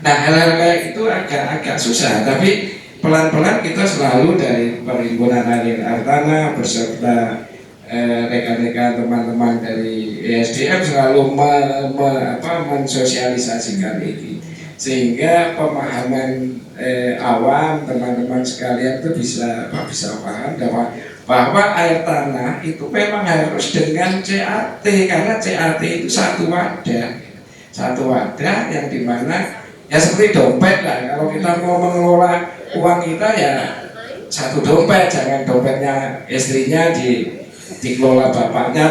Nah hal-hal kayak itu agak susah, tapi pelan-pelan kita selalu dari Perhimpunan Ahli Air Tanah beserta rekan-rekan teman-teman dari ESDM selalu mensosialisasikan ini, sehingga pemahaman awam teman-teman sekalian itu bisa paham bahwa air tanah itu memang harus dengan CAT, karena CAT itu satu wadah yang dimana ya seperti dompet lah. Kalau kita mau mengelola uang kita ya satu dompet, jangan dompetnya istrinya dikelola bapaknya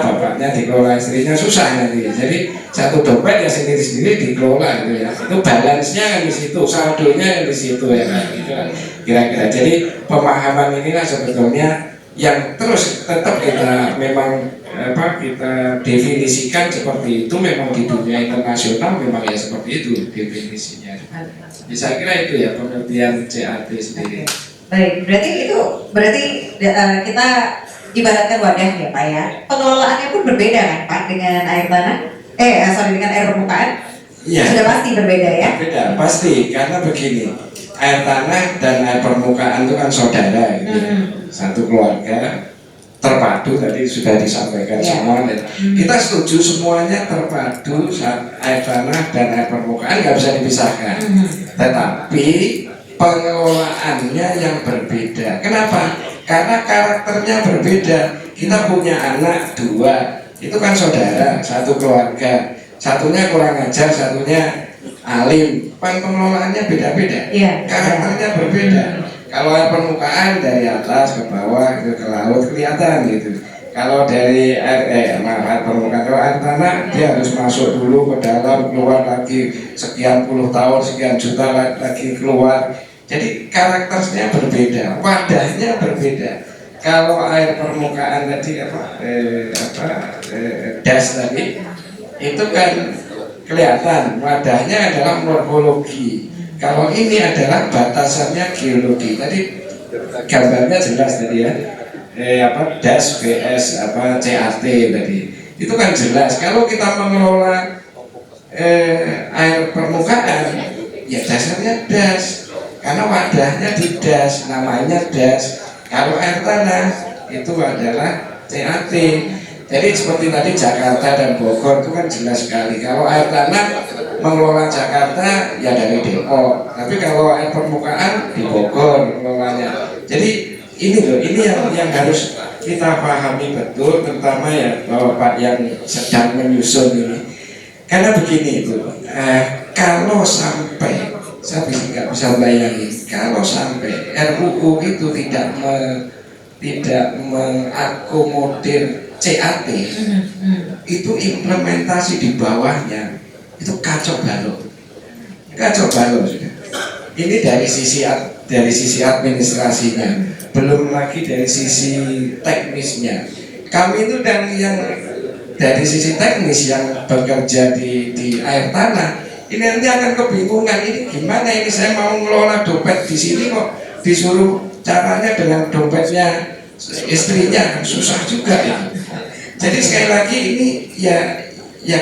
dikelola istrinya, susah nanti. Jadi satu dompet ya sendiri-sendiri dikelola gitu ya. Itu balance-nya kan di situ, saldonya kan di situ ya kan. Gitu kan. Kira-kira. Jadi pemahaman inilah sebetulnya yang terus tetap kita memang kita definisikan seperti itu. Memang di dunia internasional memang ya seperti itu definisinya. Bisa kira itu ya pengertian CAT sendiri. Baik, berarti kita ibaratkan wadah ya Pak ya. Pengelolaannya pun berbeda kan Pak dengan air tanah? Dengan air permukaan? Iya. Sudah pasti berbeda ya? Beda, pasti, karena begini, air tanah dan air permukaan itu kan saudara gitu. Satu keluarga terpadu, tadi sudah disampaikan semua. Kita setuju semuanya terpadu, air tanah dan air permukaan nggak bisa dipisahkan. Tetapi pengelolaannya yang berbeda. Kenapa? Karena karakternya berbeda. Kita punya anak dua, itu kan saudara, satu keluarga. Satunya kurang ajar, satunya alim. Pengelolaannya beda-beda. Karakternya berbeda. Kalau air permukaan dari atas ke bawah ke laut kelihatan gitu. Kalau dari air permukaan, kalau air tanah dia harus masuk dulu ke dalam, keluar lagi sekian puluh tahun, sekian juta lagi keluar. Jadi karakternya berbeda, wadahnya berbeda. Kalau air permukaan tadi das tadi itu kan kelihatan wadahnya adalah morfologi. Kalau ini adalah batasannya geologi. Tadi gambarnya jelas tadi ya. Das vs CAT tadi. Itu kan jelas. Kalau kita mengelola air permukaan, ya dasarnya das. Karena wadahnya di das, namanya das. Kalau air tanah itu adalah CAT. Jadi seperti tadi Jakarta dan Bogor itu kan jelas sekali. Kalau air tanah mengelola Jakarta ya dari Depok, tapi kalau air permukaan di Bogor mengelolanya. Jadi ini loh, ini yang harus kita pahami betul, terutama ya Bapak yang sedang menyusun ini. Karena begini itu, kalau sampai saya nggak bisa bayangin, kalau sampai RUU itu tidak mengakomodir CAT, itu implementasi di bawahnya itu kacau balau sudah. Ini dari sisi administrasinya, belum lagi dari sisi teknisnya. Kami itu yang dari sisi teknis yang bekerja di air tanah, ini nanti akan kebingungan, ini gimana ini saya mau ngelola dompet di sini kok disuruh caranya dengan dompetnya istrinya, susah juga ya. Jadi sekali lagi ini ya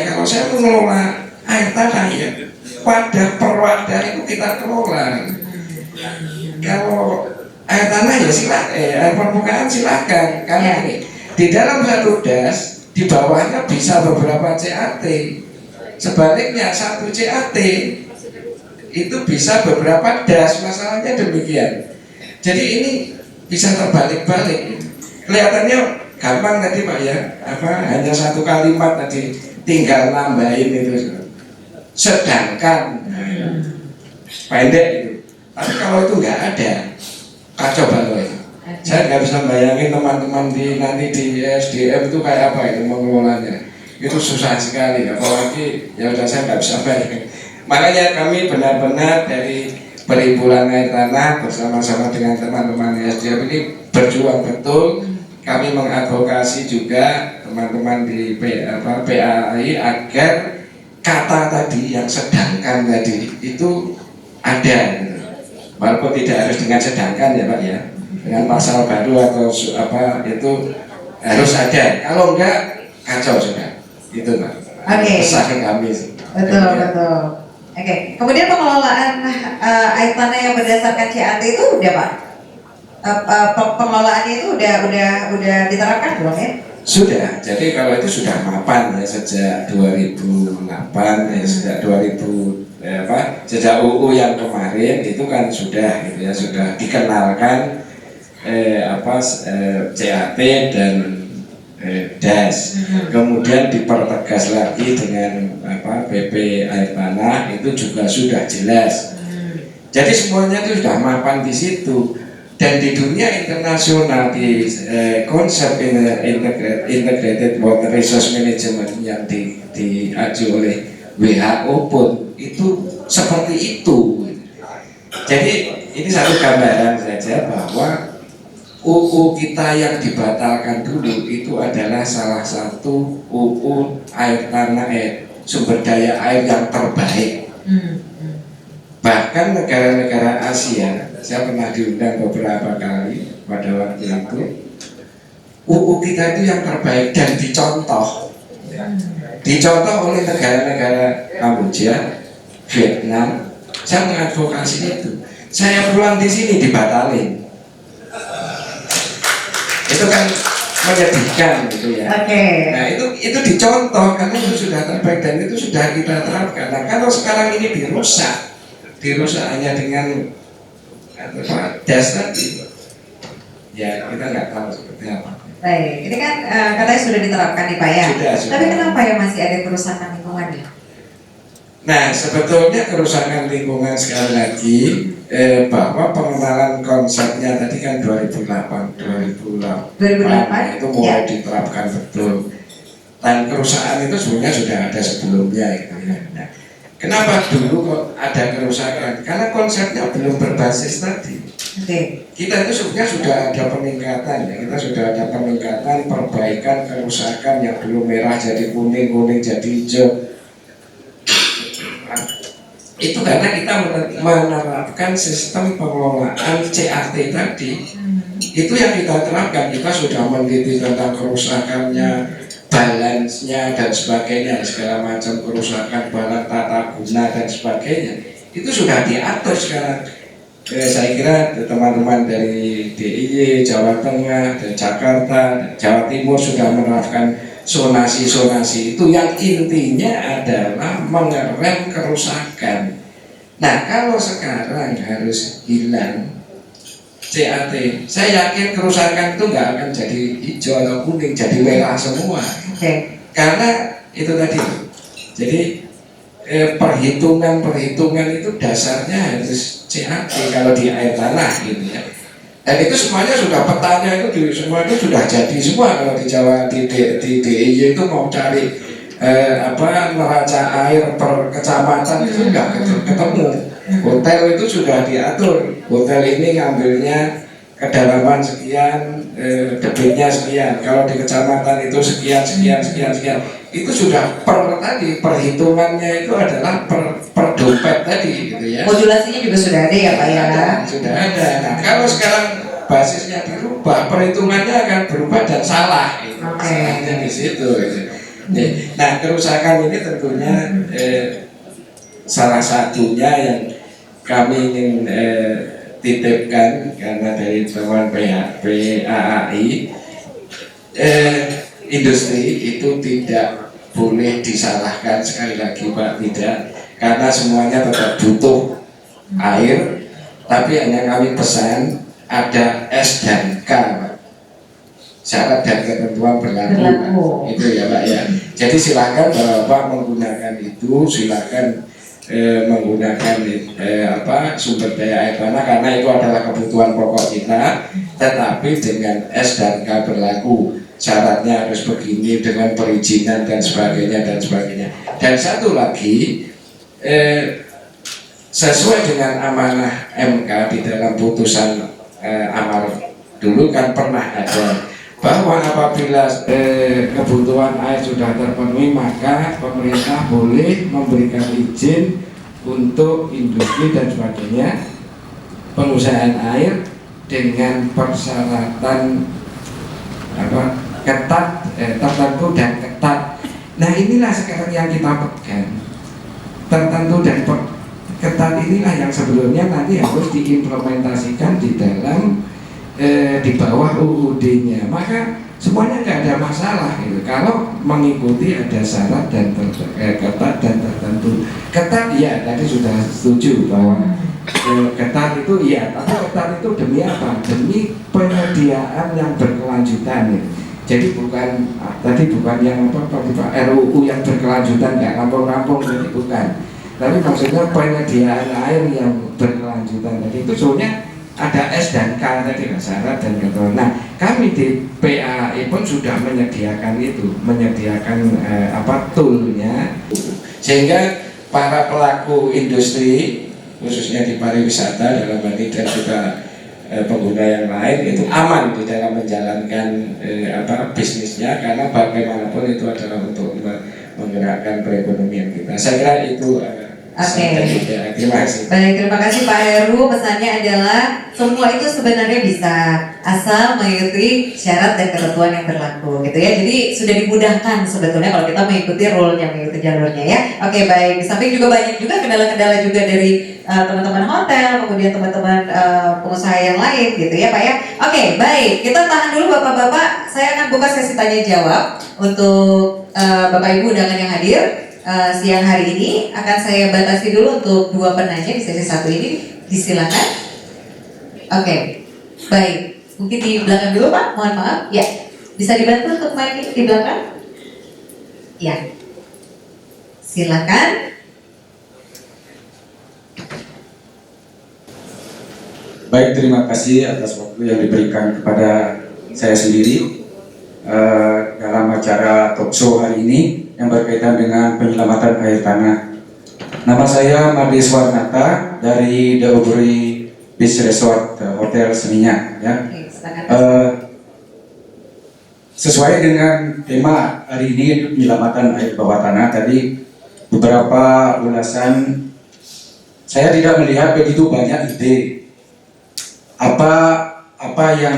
kalau saya mengelola air tanah ya pada perwadah itu kita kelola. Kalau air tanah ya air permukaan silakan. Karena ini di dalam satu das di bawahnya bisa beberapa CAT. Sebaliknya satu CAT itu bisa beberapa das. Masalahnya demikian. Jadi ini bisa terbalik-balik. Kelihatannya gampang tadi Pak ya, hanya satu kalimat tadi tinggal nambahin itu. Sedangkan pendek itu. Tapi kalau itu nggak ada, kacau balau itu. Saya nggak bisa bayangin teman-teman nanti di SDM itu kayak apa itu mengelolanya. Itu susah sekali, apalagi ya udah saya nggak bisa bayangin. Makanya kami benar-benar dari Perhimpunan Air Tanah bersama-sama dengan teman-teman SDM ini berjuang betul. Kami mengadvokasi juga teman-teman di PAI agar kata tadi yang sedangkan tadi itu ada, walaupun tidak harus dengan sedangkan ya Pak ya, dengan pasal baru atau itu harus ada. Kalau enggak kacau sudah, itu Pak. Pesan kami. Betul. Oke. Kemudian pengelolaan air tanah yang berdasarkan CAT itu udah Pak? Pengelolaannya itu udah diterapkan belum ya? Sudah, jadi kalau itu sudah mapan ya sejak 2008 ya sejak sejak UU yang kemarin itu kan sudah gitu ya, sudah dikenalkan CAT dan DAS. Kemudian dipertegas lagi dengan PP air tanah itu juga sudah jelas. Jadi semuanya itu sudah mapan di situ. Dan di dunia internasional di konsep integrated water resource management yang diaju oleh WHO pun itu seperti itu. Jadi ini satu gambaran saja bahwa UU kita yang dibatalkan dulu itu adalah salah satu UU air tanah sumber daya air yang terbaik. Bahkan negara-negara Asia, saya pernah diundang beberapa kali pada waktu itu, UU kita itu yang terbaik dan dicontoh oleh negara-negara Kamboja, Vietnam. Saya mengadvokasi itu. Saya pulang di sini dibatalin. Itu kan menyedihkan gitu ya. Nah itu dicontoh karena itu sudah terbaik dan itu sudah kita terapkan. Nah kalau sekarang ini dirusak hanya dengan das tadi, ya kita nggak tahu seperti apa. Baik, ini kan katanya sudah diterapkan nih Pak ya. Sudah. Tapi kenapa ya masih ada kerusakan lingkungan ya? Nah, sebetulnya kerusakan lingkungan sekali lagi bahwa pengenalan konsepnya tadi kan 2008 itu mulai diterapkan betul. Dan kerusakan itu sebenarnya sudah ada sebelumnya gitu ya. Nah, kenapa dulu kok ada kerusakan? Karena konsepnya belum berbasis tadi. Kita itu sebenarnya sudah ada peningkatan ya. Kita sudah ada peningkatan, perbaikan kerusakan yang dulu merah jadi kuning, kuning jadi hijau. Itu karena kita menerapkan sistem pengelolaan CAT tadi. Itu yang kita terapkan. Kita sudah meneliti tentang kerusakannya, balance-nya dan sebagainya, segala macam kerusakan balance tata guna dan sebagainya. Itu sudah diatur sekarang. Saya kira teman-teman dari DIY, Jawa Tengah, dan Jakarta, dan Jawa Timur sudah menerapkan zonasi-zonasi itu yang intinya adalah mengerem kerusakan. Nah, kalau sekarang harus hilang CAT, saya yakin kerusakan itu nggak akan jadi hijau atau kuning, jadi merah semua. Karena itu tadi. Jadi perhitungan itu dasarnya harus CAT kalau di air tanah gitu ya. Dan itu semuanya sudah petanya itu semua itu sudah jadi semua. Kalau di Jawa di DIY itu mau cari neraca air per kecamatan itu nggak ketemu. Hotel itu sudah diatur. Hotel ini ngambilnya kedalaman sekian, debitnya sekian. Kalau di kecamatan itu sekian. Itu sudah perhitungannya itu adalah per dompet tadi gitu ya. Modulasinya juga sudah ada ya Pak ya? Sudah ada. Nah, kalau sekarang basisnya berubah, perhitungannya akan berubah dan salah gitu. Salahnya di situ gitu. Nah, kerusakan ini tentunya salah satunya yang kami ingin titipkan karena dari teman PAAI, industri itu tidak boleh disalahkan sekali lagi Pak, tidak, karena semuanya tetap butuh air, tapi hanya kami pesan ada S dan K Pak. Syarat dan ketentuan berlaku. Itu ya Pak ya. Jadi silakan Bapak menggunakan itu, silakan menggunakan sumber daya air tanah karena itu adalah kebutuhan pokok kita, tetapi dengan S dan K berlaku. Syaratnya harus begini dengan perizinan dan sebagainya. Dan satu lagi, sesuai dengan amanah MK di dalam putusan amar dulu kan pernah ada bahwa apabila kebutuhan air sudah terpenuhi maka pemerintah boleh memberikan izin untuk industri dan sebagainya pengusahaan air dengan persyaratan ketat, tertentu dan ketat. Nah inilah sekarang yang kita pegang, tertentu dan ketat inilah yang sebelumnya nanti harus diimplementasikan di dalam di bawah UUD-nya. Maka semuanya nggak ada masalah gitu. Kalau mengikuti ada syarat dan ketat dan tertentu. Ketat ya tadi sudah setuju bahwa ketat itu iya, tapi ketat itu demi apa? Demi penyediaan yang berkelanjutan gitu. Jadi bukan yang Pak RUU yang berkelanjutan nggak rampung-rampung, jadi bukan. Tapi maksudnya penyediaan air yang berkelanjutan. Jadi itu sebenarnya ada S dan K tadi syarat dan ketentuan. Nah kami di PAI pun sudah menyediakan itu, toolnya, sehingga para pelaku industri khususnya di pariwisata dalam hal ini dan juga pengguna yang lain itu aman di dalam menjalankan bisnisnya karena bagaimanapun itu adalah untuk menggerakkan perekonomian kita. Saya kira itu. Terima kasih. Baik, terima kasih Pak Heru. Pesannya adalah semua itu sebenarnya bisa asal mengikuti syarat dan ketentuan yang berlaku, gitu ya. Jadi sudah dimudahkan sebetulnya kalau kita mengikuti rule-nya, mengikuti jalurnya ya. Oke, baik. Di samping juga banyak juga kendala-kendala juga dari teman-teman hotel, kemudian teman-teman pengusaha yang lain, gitu ya Pak ya. Oke, baik. Kita tahan dulu Bapak-bapak. Saya akan buka sesi tanya jawab untuk Bapak Ibu undangan yang hadir. Siang hari ini akan saya batasi dulu untuk 2 penanya di sesi 1 ini, disilakan. Oke, baik. Mungkin di belakang dulu Pak, mohon maaf. Ya, bisa dibantu untuk mic di belakang? Ya, silakan. Baik, terima kasih atas waktu yang diberikan kepada saya sendiri dalam acara talkshow hari ini yang berkaitan dengan penyelamatan air tanah. Nama saya Made Swarnata dari The Uburi Beach Resort Hotel Seminyak. Ya. Oke, silakan. Sesuai dengan tema hari ini penyelamatan air bawah tanah, tadi beberapa ulasan saya tidak melihat begitu banyak ide apa yang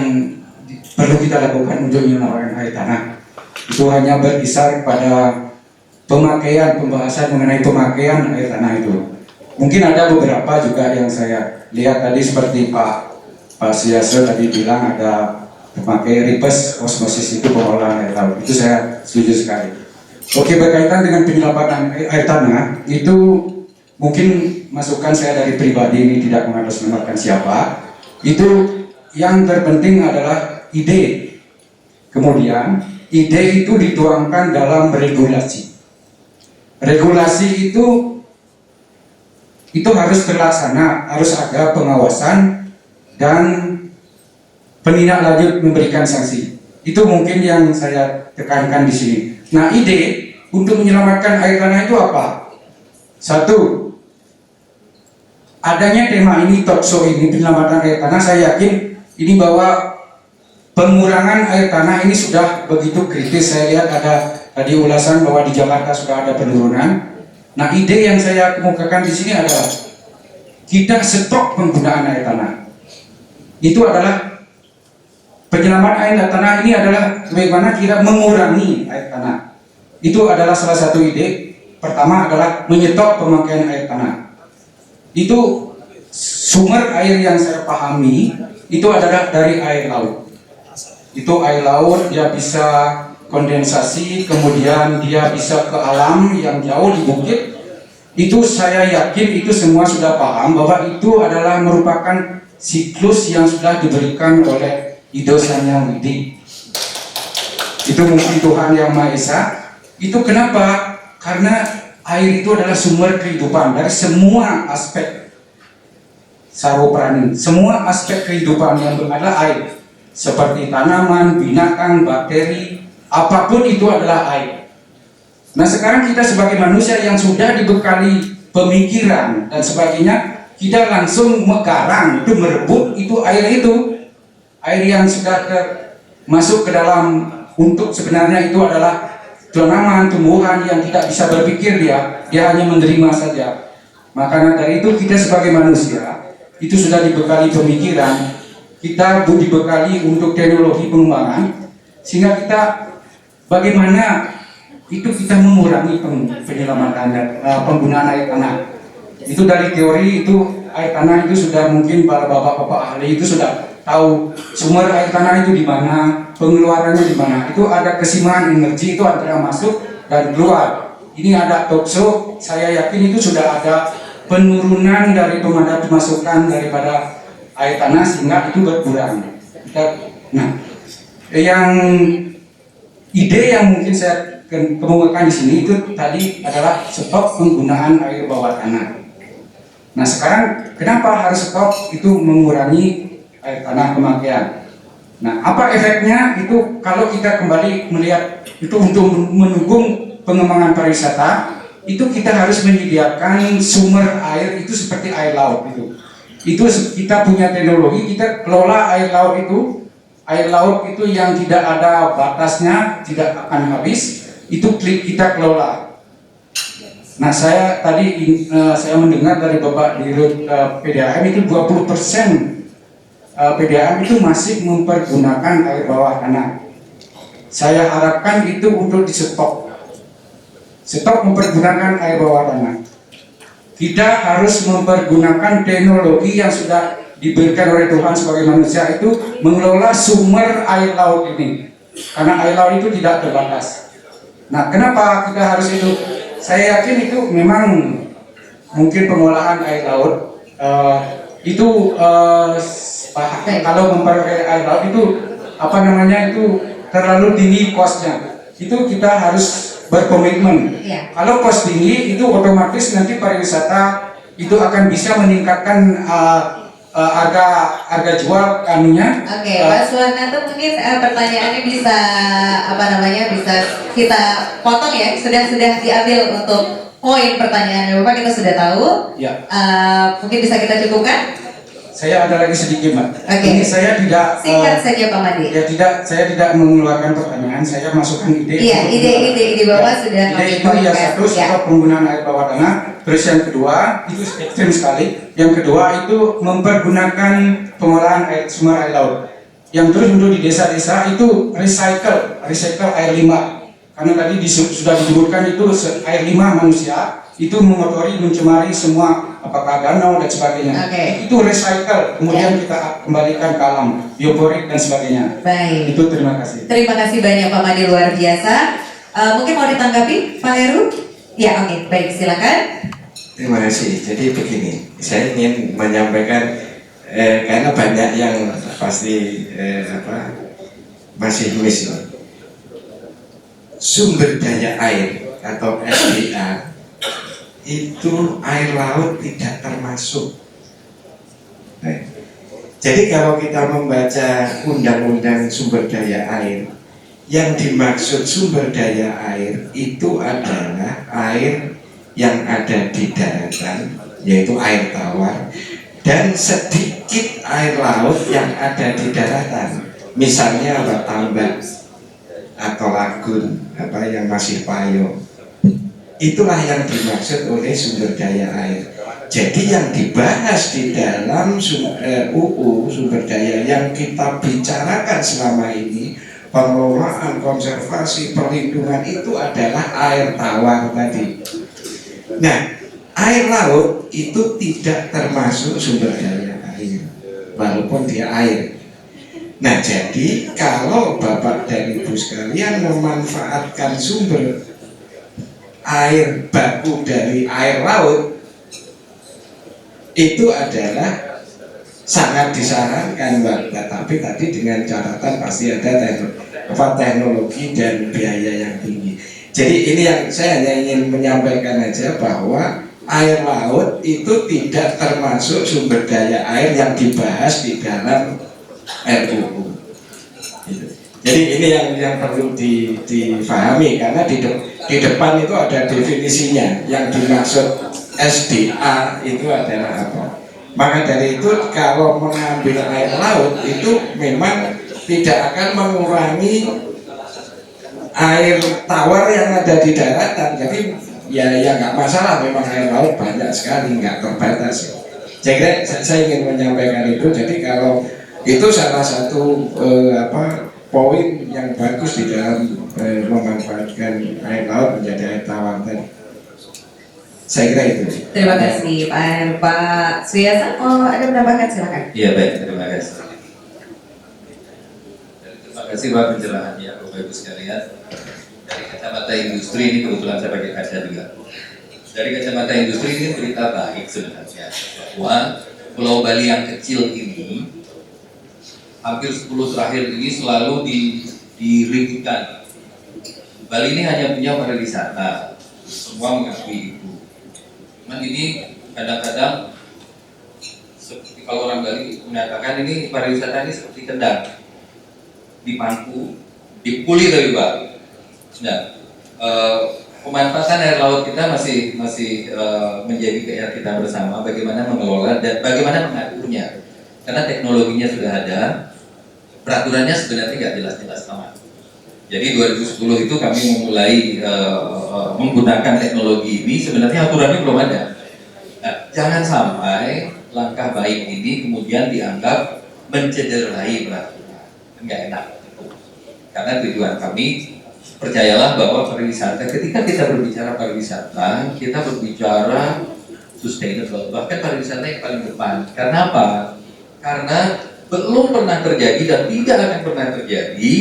perlu kita lakukan untuk menyelamatkan air tanah. Itu hanya berkisar pada pembahasan mengenai pemakaian air tanah itu. Mungkin ada beberapa juga yang saya lihat tadi seperti Pak Siasro tadi bilang ada memakai reverse osmosis, itu pengolahan air laut. Itu saya setuju sekali. Oke, berkaitan dengan penyelamatan air tanah itu mungkin masukan saya dari pribadi, ini tidak mengatasnamakan siapa. Itu yang terpenting adalah ide. Kemudian ide itu dituangkan dalam regulasi. Regulasi itu harus terlaksana, harus ada pengawasan dan penindaklanjut memberikan sanksi. Itu mungkin yang saya tekankan di sini. Nah, ide untuk menyelamatkan air tanah itu apa? Satu, adanya tema ini, talkshow ini, penyelamatan air tanah, saya yakin ini bahwa pengurangan air tanah ini sudah begitu kritis. Saya lihat ada tadi ulasan bahwa di Jakarta sudah ada penurunan. Nah, ide yang saya kemukakan di sini adalah kita stop penggunaan air tanah. Itu adalah penyelaman air tanah, ini adalah bagaimana kita mengurangi air tanah. Itu adalah salah satu ide. Pertama adalah menyetop pemakaian air tanah. Itu sumber air yang saya pahami itu adalah dari air laut. Itu air laut, dia bisa kondensasi, kemudian dia bisa ke alam yang jauh di bukit. Itu saya yakin itu semua sudah paham bahwa itu adalah merupakan siklus yang sudah diberikan oleh Ido Sang Widi. Itu mungkin Tuhan Yang Maha Esa. Itu kenapa? Karena air itu adalah sumber kehidupan dari semua aspek saroprani, semua aspek kehidupan yang adalah air, seperti tanaman, binatang, bakteri, apapun itu adalah air. Nah, sekarang kita sebagai manusia yang sudah dibekali pemikiran dan sebagainya, kita langsung megarang, itu merebut itu air yang sudah masuk ke dalam, untuk sebenarnya itu adalah tanaman, tumbuhan yang tidak bisa berpikir, dia hanya menerima saja. Maka dari itu kita sebagai manusia itu sudah dibekali pemikiran, kita dibekali untuk teknologi pengembangan, sehingga kita bagaimana itu kita mengurangi penyelamatan penggunaan air tanah. Itu dari teori itu air tanah itu sudah mungkin para bapak-bapak ahli itu sudah tahu sumber air tanah itu di mana, pengeluarannya di mana. Itu ada keseimbangan energi itu antara masuk dan keluar. Ini ada talkshow, saya yakin itu sudah ada penurunan dari pemasukan daripada air tanah sehingga itu berkurang. Nah, yang ide yang mungkin saya kemukakan di sini itu tadi adalah stop penggunaan air bawah tanah. Nah, sekarang kenapa harus stop? Itu mengurangi air tanah pemakaian. Nah, apa efeknya? Itu kalau kita kembali melihat itu untuk mendukung pengembangan pariwisata, itu kita harus menyediakan sumber air itu seperti air laut itu. Itu kita punya teknologi, kita kelola air laut itu. Air laut itu yang tidak ada batasnya, tidak akan habis, itu kita kelola. Nah, saya tadi saya mendengar dari Bapak Dirut PDAM itu 20% PDAM itu masih mempergunakan air bawah tanah. Saya harapkan itu untuk di-stop. Stop mempergunakan air bawah tanah. Kita harus mempergunakan teknologi yang sudah diberikan oleh Tuhan sebagai manusia, itu mengelola sumber air laut ini. Karena air laut itu tidak terbatas. Nah, kenapa kita harus itu? Saya yakin itu memang mungkin pengolahan air laut itu kalau memperoleh air laut itu itu terlalu tinggi costnya. Itu kita harus berkomitmen. Iya. Kalau cost tinggi itu otomatis nanti pariwisata itu akan bisa meningkatkan harga jual kanunya. Oke, Pak Suwananto mungkin pertanyaannya bisa bisa kita potong ya. Sudah diambil untuk poin pertanyaannya Bapak, kita sudah tahu. Ya. Mungkin bisa kita cukupkan. Saya ada lagi sedikit, Mbak. Oke. Ini saya tidak Singkat saja Pak Madi. ya saya tidak mengeluarkan pertanyaan, saya masukkan ide. Iya, ide bawah sudah ide itu kami yang podcast. satu soal penggunaan air bawah tanah, terus yang kedua itu ekstrim sekali. Yang kedua itu mempergunakan pengolahan sumber air laut. Yang terus untuk di desa-desa itu recycle air limbah. Karena tadi sudah disebutkan itu air limbah manusia itu mengotori, mencemari semua apakah danau dan sebagainya. Oke. Itu recycle, kemudian kita kembalikan ke alam, bioporik dan sebagainya. Baik. Itu terima kasih. Terima kasih banyak Pak Madi, luar biasa. Mungkin mau ditanggapi Pak Heru? Ya, oke, baik, silakan. Terima kasih. Jadi begini, saya ingin menyampaikan karena banyak yang pasti masih miss ya. Sumber daya air atau SDA itu air laut tidak termasuk. Jadi kalau kita membaca undang-undang sumber daya air, yang dimaksud sumber daya air itu adalah air yang ada di daratan, yaitu air tawar, dan sedikit air laut yang ada di daratan. Misalnya tambak atau lagun yang masih payung. Itulah yang dimaksud oleh sumber daya air. Jadi yang dibahas di dalam UU sumber daya yang kita bicarakan selama ini, pengelolaan, konservasi, perlindungan itu adalah air tawar tadi. Nah, air laut itu tidak termasuk sumber daya air, walaupun dia air. Nah, jadi kalau Bapak dan Ibu sekalian memanfaatkan sumber air baku dari air laut, itu adalah sangat disarankan, Mbak. Tapi tadi dengan catatan pasti ada teknologi dan biaya yang tinggi. Jadi ini yang saya hanya ingin menyampaikan aja bahwa air laut itu tidak termasuk sumber daya air yang dibahas di dalam RUU. Jadi ini yang perlu difahami, karena di depan itu ada definisinya. Yang dimaksud SDA itu adalah apa? Maka dari itu kalau mengambil air laut itu memang tidak akan mengurangi air tawar yang ada di daratan. Jadi ya nggak masalah, memang air laut banyak sekali, nggak terbatas. Jadi saya ingin menyampaikan itu. Jadi kalau itu salah satu poin yang bagus di dalam memanfaatkan air laut menjadi air tawar tadi. Saya kira itu. Terima kasih Pak Suyasa. Oh, ada menambahkan, silakan. Iya, baik, terima kasih. Terima kasih Pak pencerahannya, Bapak Ibu sekalian. Dari kacamata industri ini kebetulan saya pakai kaca juga. Dari kacamata industri ini berita baik sebenarnya, bahwa Pulau Bali yang kecil ini hampir 10 terakhir ini selalu diributkan. Bali ini hanya punya pariwisata, semua mengakui itu. Cuman ini kadang-kadang seperti kalau orang Bali menyatakan ini pariwisata ini seperti kendang, dipangku, dipuli tapi Pak. Nah, pemanfaatan air laut kita masih menjadi PR kita bersama, bagaimana mengelola dan bagaimana mengaturnya. Karena teknologinya sudah ada, peraturannya sebenarnya nggak jelas-jelas amat. Jadi 2010 itu kami memulai menggunakan teknologi ini, sebenarnya aturannya belum ada. Nah, jangan sampai langkah baik ini kemudian dianggap mencederai peraturan, nggak enak. Karena tujuan kami, percayalah bahwa pariwisata, ketika kita berbicara pariwisata, kita berbicara sustainable, bahkan pariwisata yang paling depan. Karena apa? Karena belum pernah terjadi dan tidak akan pernah terjadi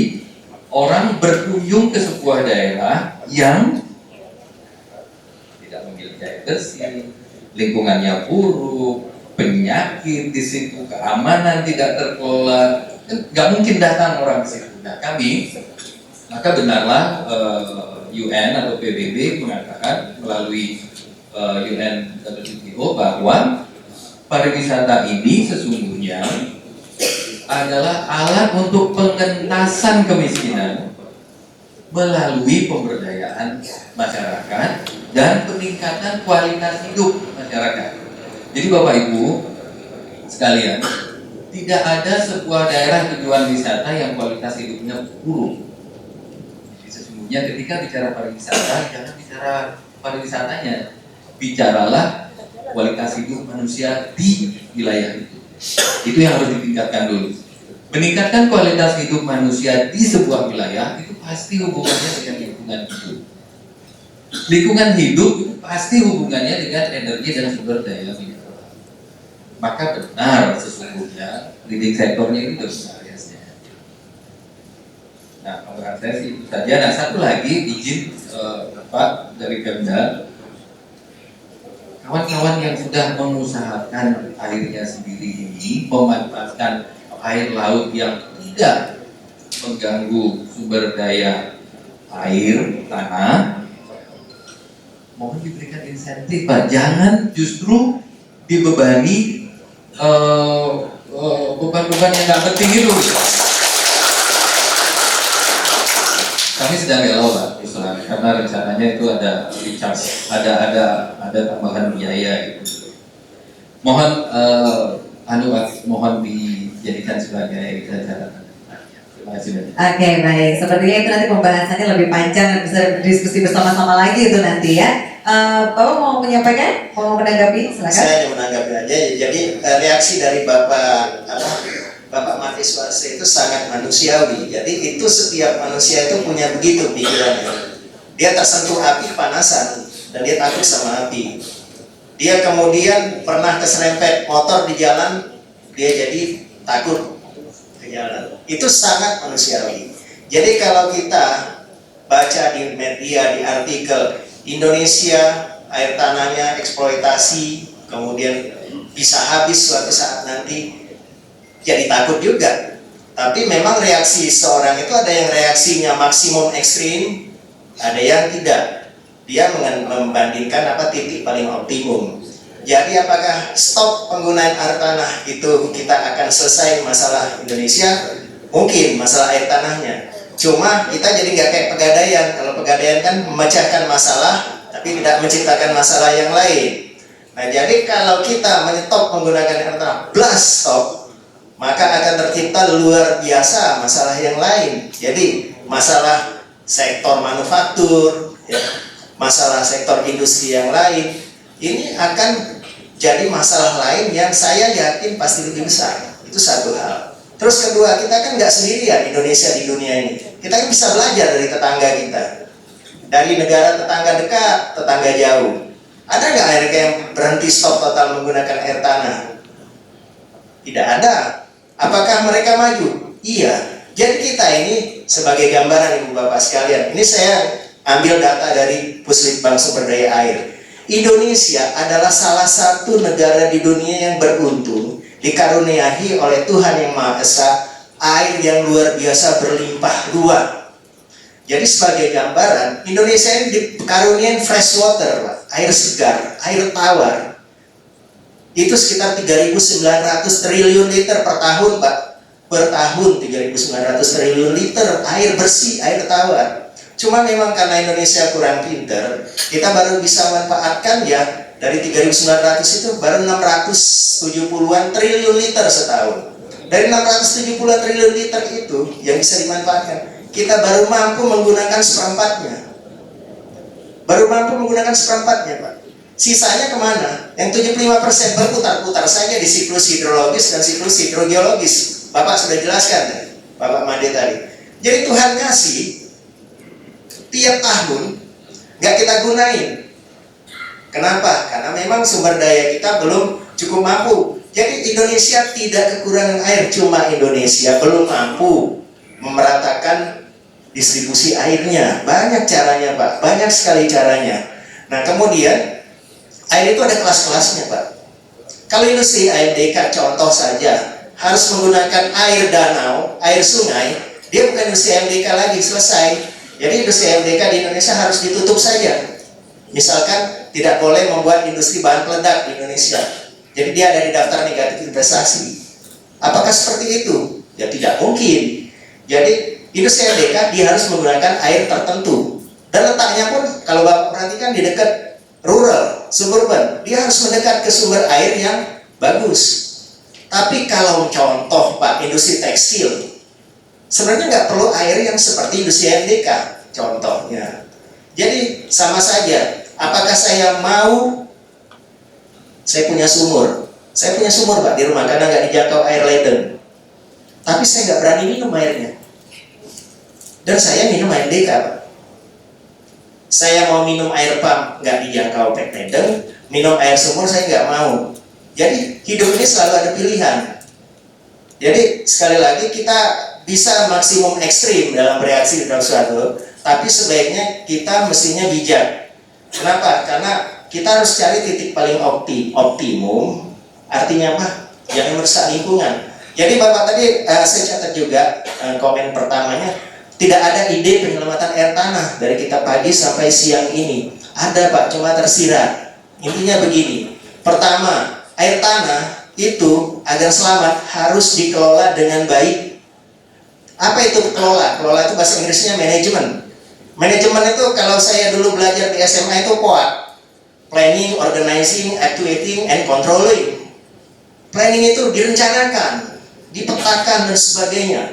orang berkunjung ke sebuah daerah yang tidak memiliki air bersih, lingkungannya buruk, penyakit di situ, keamanan tidak terkelola, nggak mungkin datang orang ke situ. Nah, kami, maka benarlah UN atau PBB mengatakan melalui UNWTO bahwa pariwisata ini sesungguhnya adalah alat untuk pengentasan kemiskinan melalui pemberdayaan masyarakat dan peningkatan kualitas hidup masyarakat. Jadi Bapak Ibu sekalian, tidak ada sebuah daerah tujuan wisata yang kualitas hidupnya buruk. Jadi sesungguhnya ketika bicara pariwisata, jangan bicara pariwisatanya, bicaralah kualitas hidup manusia di wilayah itu. Itu yang harus ditingkatkan dulu. Meningkatkan kualitas hidup manusia di sebuah wilayah itu pasti hubungannya dengan lingkungan hidup. Lingkungan hidup pasti hubungannya dengan energi dan sumber daya mineral. Maka benar sesungguhnya leading sektornya itu sudah besar biasanya. Nah, kalau saya sih itu saja. Nah, satu lagi izin Pak dari Pemda, kawan-kawan yang sudah mengusahakan airnya sendiri ini memanfaatkan air laut yang tidak mengganggu sumber daya air tanah, mohon diberikan insentif Pak, jangan justru dibebani beban-beban yang nggak penting itu. Kami sedang galau Pak, karena rencananya itu ada recharge, ada tambahan biaya gitu. Mohon mohon dijadikan sebagai catatan. Terima kasih banyak. Oke, baik. Sepertinya itu nanti pembahasannya lebih panjang dan bisa berdiskusi bersama-sama lagi itu nanti ya. Bapak mau menyampaikan? Mau menanggapi? Silakan. Saya hanya menanggapi aja. Jadi reaksi dari Bapak Mati Suarso itu sangat manusiawi. Jadi itu setiap manusia itu punya begitu pikirannya. Dia tersentuh api panasan dan dia takut sama api. Dia kemudian pernah keserempet motor di jalan, dia jadi takut ke jalan. Itu sangat manusiawi. Jadi kalau kita baca di media, di artikel, Indonesia air tanahnya eksploitasi, kemudian bisa habis suatu saat nanti, jadi takut juga. Tapi memang reaksi seorang itu ada yang reaksinya maksimum ekstrim, ada yang tidak. Dia membandingkan titik paling optimum. Jadi apakah stop penggunaan air tanah itu kita akan selesai masalah Indonesia? Mungkin masalah air tanahnya. Cuma kita jadi nggak kayak Pegadaian. Kalau Pegadaian kan memecahkan masalah, tapi tidak menciptakan masalah yang lain. Nah, jadi kalau kita menyetop menggunakan air tanah, blast stop, maka akan tercipta luar biasa masalah yang lain. Jadi masalah sektor manufaktur, ya, masalah sektor industri yang lain, ini akan jadi masalah lain yang saya yakin pasti lebih besar. Itu satu hal. Terus kedua, kita kan nggak sendirian Indonesia di dunia ini. Kita kan bisa belajar dari tetangga kita, dari negara tetangga dekat, tetangga jauh. Ada nggak mereka yang berhenti stop total menggunakan air tanah? Tidak ada. Apakah mereka maju? Iya. Jadi kita ini sebagai gambaran Ibu Bapak sekalian, ini saya ambil data dari Puslitbang Sumber Daya Air. Indonesia adalah salah satu negara di dunia yang beruntung dikaruniai oleh Tuhan Yang Maha Esa air yang luar biasa berlimpah ruah. Jadi sebagai gambaran, Indonesia ini dikaruniai fresh water, Pak. Air segar, air tawar. Itu sekitar 3.900 triliun liter per tahun, Pak. Per tahun 3.900 triliun liter air bersih, air tawar. Cuma memang karena Indonesia kurang pinter, kita baru bisa manfaatkan ya dari 3.900 itu baru 670-an triliun liter setahun. Dari 670-an triliun liter itu yang bisa dimanfaatkan, kita baru mampu menggunakan seperempatnya. Baru mampu menggunakan seperempatnya, Pak. Sisanya kemana? Yang 75% berputar-putar saja di siklus hidrologis dan siklus hidrogeologis. Bapak sudah jelaskan, Bapak Made tadi. Jadi Tuhan ngasih tiap tahun nggak kita gunain. Kenapa? Karena memang sumber daya kita belum cukup mampu. Jadi Indonesia tidak kekurangan air, cuma Indonesia belum mampu memeratakan distribusi airnya. Banyak caranya, Pak. Banyak sekali caranya. Nah, kemudian air itu ada kelas-kelasnya, Pak. Kalau industri AMDK contoh saja harus menggunakan air danau, air sungai, dia bukan industri AMDK lagi, selesai. Jadi industri AMDK di Indonesia harus ditutup saja. Misalkan tidak boleh membuat industri bahan peledak di Indonesia. Jadi dia ada di daftar negatif investasi. Apakah seperti itu? Ya tidak mungkin. Jadi industri LDK dia harus menggunakan air tertentu. Dan letaknya pun kalau Bapak perhatikan di dekat rural, suburban, dia harus mendekat ke sumber air yang bagus. Tapi kalau contoh Pak, industri tekstil, sebenarnya nggak perlu air yang seperti industri LDK, contohnya. Jadi sama saja, apakah saya punya sumur Pak di rumah karena nggak dijangkau air ledeng, tapi saya nggak berani minum airnya, dan saya minum air LDK Pak. Saya mau minum air pump nggak dijangkau air ledeng, minum air sumur saya nggak mau. Jadi hidup ini selalu ada pilihan. Jadi sekali lagi kita bisa maksimum ekstrim dalam bereaksi dalam suatu, tapi sebaiknya kita mestinya bijak. Kenapa? Karena kita harus cari titik paling optimum. Artinya apa? Jangan merusak lingkungan. Jadi Bapak tadi saya catat juga komen pertamanya, tidak ada ide penyelamatan air tanah dari kita pagi sampai siang ini. Ada Pak, cuma tersirat. Intinya begini. Pertama, air tanah itu agar selamat harus dikelola dengan baik. Apa itu kelola? Kelola itu bahasa Inggrisnya manajemen. Manajemen itu kalau saya dulu belajar di SMA itu POA, planning, organizing, actuating, and controlling. Planning itu direncanakan, dipetakan dan sebagainya,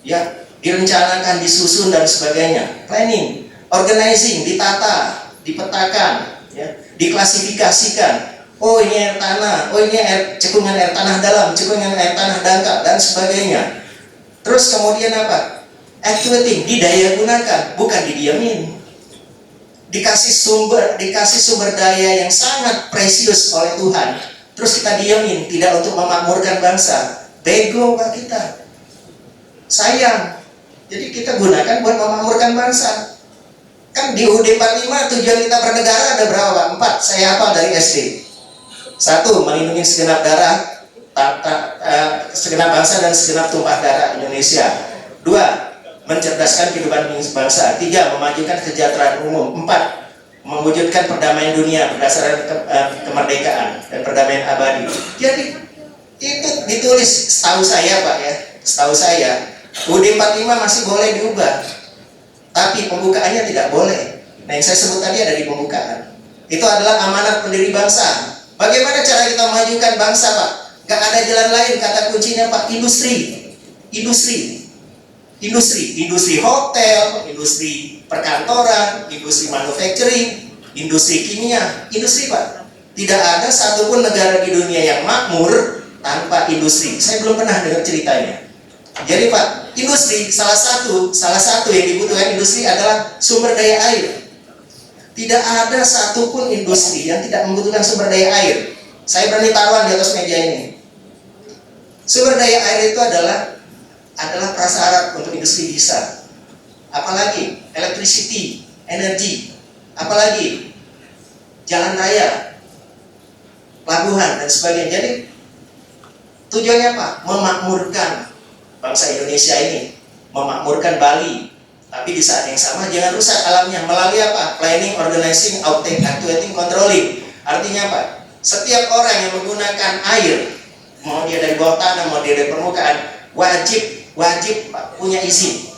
ya, direncanakan, disusun dan sebagainya. Planning, organizing, ditata, dipetakan, ya, diklasifikasikan. Oh ini air tanah, oh ini cekungan air tanah dalam, cekungan air tanah dangkal dan sebagainya. Terus kemudian apa? Actuating, didaya gunakan, bukan didiamin. Dikasih sumber daya yang sangat precious oleh Tuhan, terus kita diamin, tidak untuk memakmurkan bangsa. Bego Pak kita. Sayang. Jadi kita gunakan buat memakmurkan bangsa. Kan di UUD 45 tujuan kita bernegara ada berapa Pak? 4, saya hafal dari SD. 1. Melindungi segenap segenap bangsa dan segenap tumpah darah Indonesia. 2. Mencerdaskan kehidupan bangsa. 3. Memajukan kesejahteraan umum. 4. Mewujudkan perdamaian dunia berdasarkan kemerdekaan dan perdamaian abadi. Jadi itu ditulis setahu saya Pak ya. Setahu saya UUD 45 masih boleh diubah, tapi pembukaannya tidak boleh. Nah yang saya sebut tadi ada di pembukaan. Itu adalah amanat pendiri bangsa. Bagaimana cara kita memajukan bangsa Pak? Gak ada jalan lain, kata kuncinya Pak, industri hotel, industri perkantoran, industri manufacturing, industri kimia, industri Pak. Tidak ada satupun negara di dunia yang makmur tanpa industri. Saya belum pernah dengar ceritanya. Jadi Pak, industri salah satu yang dibutuhkan industri adalah sumber daya air. Tidak ada satupun industri yang tidak membutuhkan sumber daya air. Saya berani taruhan di atas meja ini. Sumber daya air itu adalah prasyarat untuk industri bisa. Apalagi electricity, energi, apalagi jalan raya, pelabuhan dan sebagainya. Jadi tujuannya apa? Memakmurkan bangsa Indonesia ini, memakmurkan Bali. Tapi di saat yang sama jangan rusak alamnya melalui apa? Planning, organizing, actuating, controlling. Artinya apa? Setiap orang yang menggunakan air, mau dia dari bawah tanah, mau dia dari permukaan, wajib Pak, punya izin.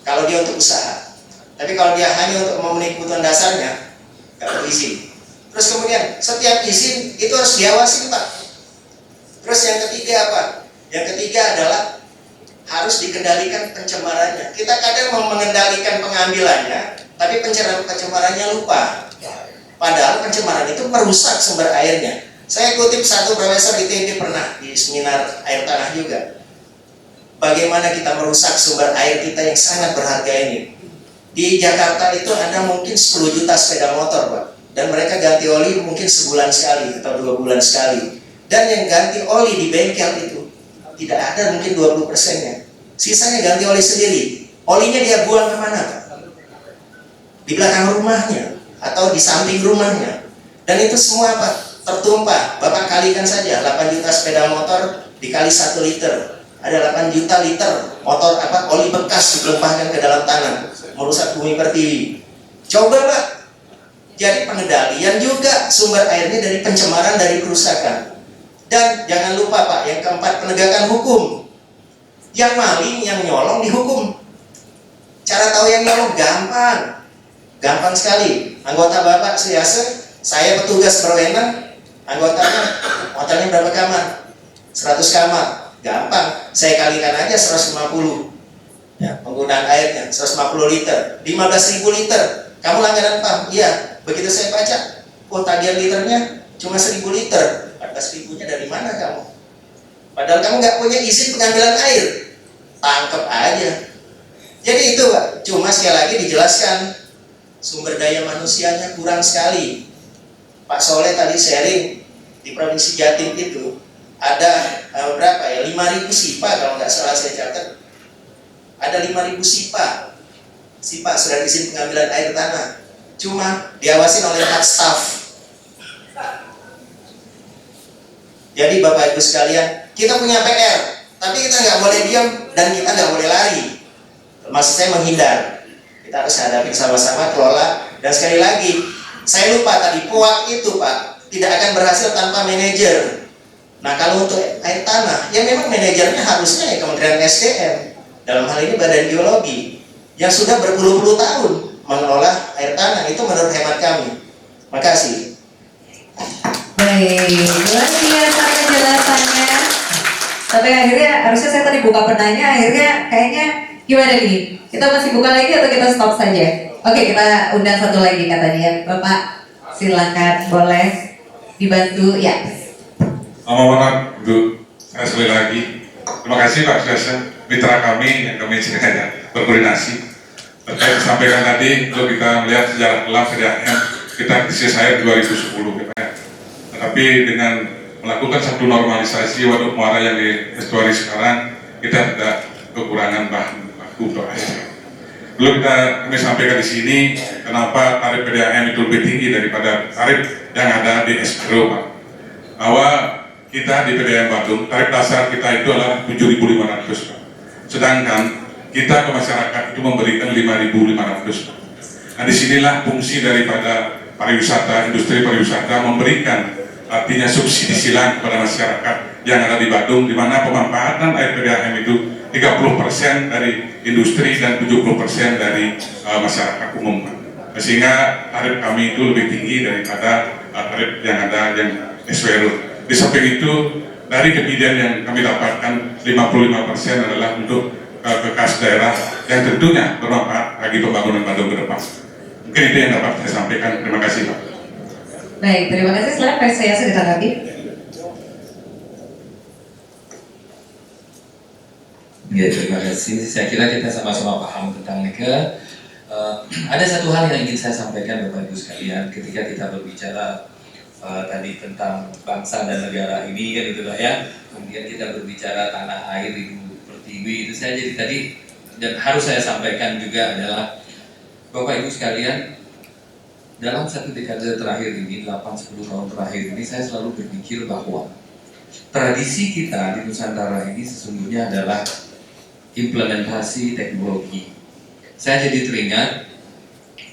Kalau dia untuk usaha. Tapi kalau dia hanya untuk memenuhi kebutuhan dasarnya, nggak perlu izin. Terus kemudian setiap izin itu harus diawasi Pak. Terus yang ketiga apa? Yang ketiga adalah harus dikendalikan pencemarannya. Kita kadang mau mengendalikan pengambilannya, tapi pencemarannya lupa. Padahal pencemaran itu merusak sumber airnya. Saya kutip satu profesor ITB pernah di seminar air tanah juga. Bagaimana kita merusak sumber air kita yang sangat berharga ini. Di Jakarta itu ada mungkin 10 juta sepeda motor Pak. Dan mereka ganti oli mungkin sebulan sekali atau 2 bulan sekali. Dan yang ganti oli di bengkel itu tidak ada mungkin 20%-nya. Sisanya ganti oli sendiri. Olinya dia buang kemana Pak? Di belakang rumahnya atau di samping rumahnya. Dan itu semua Pak tertumpah. Bapak kalikan saja 8 juta sepeda motor dikali 1 liter. Ada 8 juta liter motor oli bekas ditumpahkan ke dalam tanah, merusak bumi pertiwi. Coba Pak. Jadi pengendalian juga sumber airnya dari pencemaran, dari kerusakan. Dan jangan lupa Pak, yang keempat, penegakan hukum. Yang maling, yang nyolong dihukum. Cara tahu yang nyolong gampang. Gampang sekali. Anggota Bapak Suyase, saya petugas berwenang, anggotanya hotelnya berapa kamar? 100 kamar. Gampang. Saya kalikan aja 150. Ya, penggunaan airnya 150 liter, 15.000 liter. Kamu langganan PAM? Iya. Begitu saya baca, oh tagihan liternya cuma 1.000 liter. 14.000-nya dari mana kamu? Padahal kamu nggak punya izin pengambilan air. Tangkep aja. Jadi itu Pak, cuma sekali lagi dijelaskan sumber daya manusianya kurang sekali. Pak Soleh tadi sharing di Provinsi Jatim itu ada berapa ya? 5.000 SIPA kalau nggak salah saya catat. Ada 5.000 SIPA. SIPA sudah izin pengambilan air tanah. Cuma diawasin oleh 4 staf. Jadi Bapak Ibu sekalian, kita punya PR, tapi kita nggak boleh diam dan kita nggak boleh lari. Maksud saya menghindar. Kita harus hadapi sama-sama, kelola. Dan sekali lagi, saya lupa tadi, PUAK itu Pak tidak akan berhasil tanpa manajer. Nah kalau untuk air tanah, ya memang manajernya harusnya ya Kementerian SDM. Dalam hal ini Badan Geologi yang sudah berpuluh-puluh tahun mengelola air tanah. Itu menurut hemat kami. Makasih. Baik, luar biasa penjelasannya. Tapi akhirnya harusnya saya tadi buka penanya, akhirnya kayaknya gimana nih? Kita masih buka lagi atau kita stop saja? Oke, kita undang satu lagi katanya. Bapak, silakan boleh dibantu ya. Mohon Bu, saya sekali lagi terima kasih Pak Suyase, mitra kami yang kami sengaja berkoordinasi. Saya sampaikan tadi, kalau kita melihat sejarah kelam PDAM, kita krisis air 2010 Tetapi dengan melakukan satu normalisasi waduk muara yang di estuari sekarang, kita tidak kekurangan bahan baku untuk air. Belum kami sampaikan di sini, kenapa tarif PDAM itu lebih tinggi daripada tarif yang ada di SPRO, Pak. Bahwa kita di PDAM Badung, tarif dasar kita itu adalah 7.500, Pak. Sedangkan kita ke masyarakat itu memberikan 5.500, Pak. Nah disinilah fungsi daripada pariwisata, industri pariwisata memberikan artinya subsidi silang kepada masyarakat yang ada di Badung, di mana pemanfaatan air PDAM itu 30% dari industri dan 70% dari masyarakat umum. Sehingga tarif kami itu lebih tinggi daripada tarif yang ada yang SWRO. Di samping itu, dari kebijakan yang kami dapatkan 55% adalah untuk bekas daerah yang tentunya bermanfaat bagi pembangunan Badung ke depan. Mungkin itu yang dapat saya sampaikan. Terima kasih Pak. Baik, terima kasih. Silakan Pak Suyase ditanggapi. Ya, terima kasih. Saya kira kita sama-sama paham tentang mereka. Ada satu hal yang ingin saya sampaikan Bapak Ibu sekalian, ketika kita berbicara tadi tentang bangsa dan negara ini kan itulah ya. Kemudian kita berbicara tanah air Ibu Pertiwi, itu saya jadi tadi dan harus saya sampaikan juga adalah Bapak Ibu sekalian, dalam satu dekade terakhir ini, 8-10 tahun terakhir ini, saya selalu berpikir bahwa tradisi kita di Nusantara ini sesungguhnya adalah implementasi teknologi. Saya jadi teringat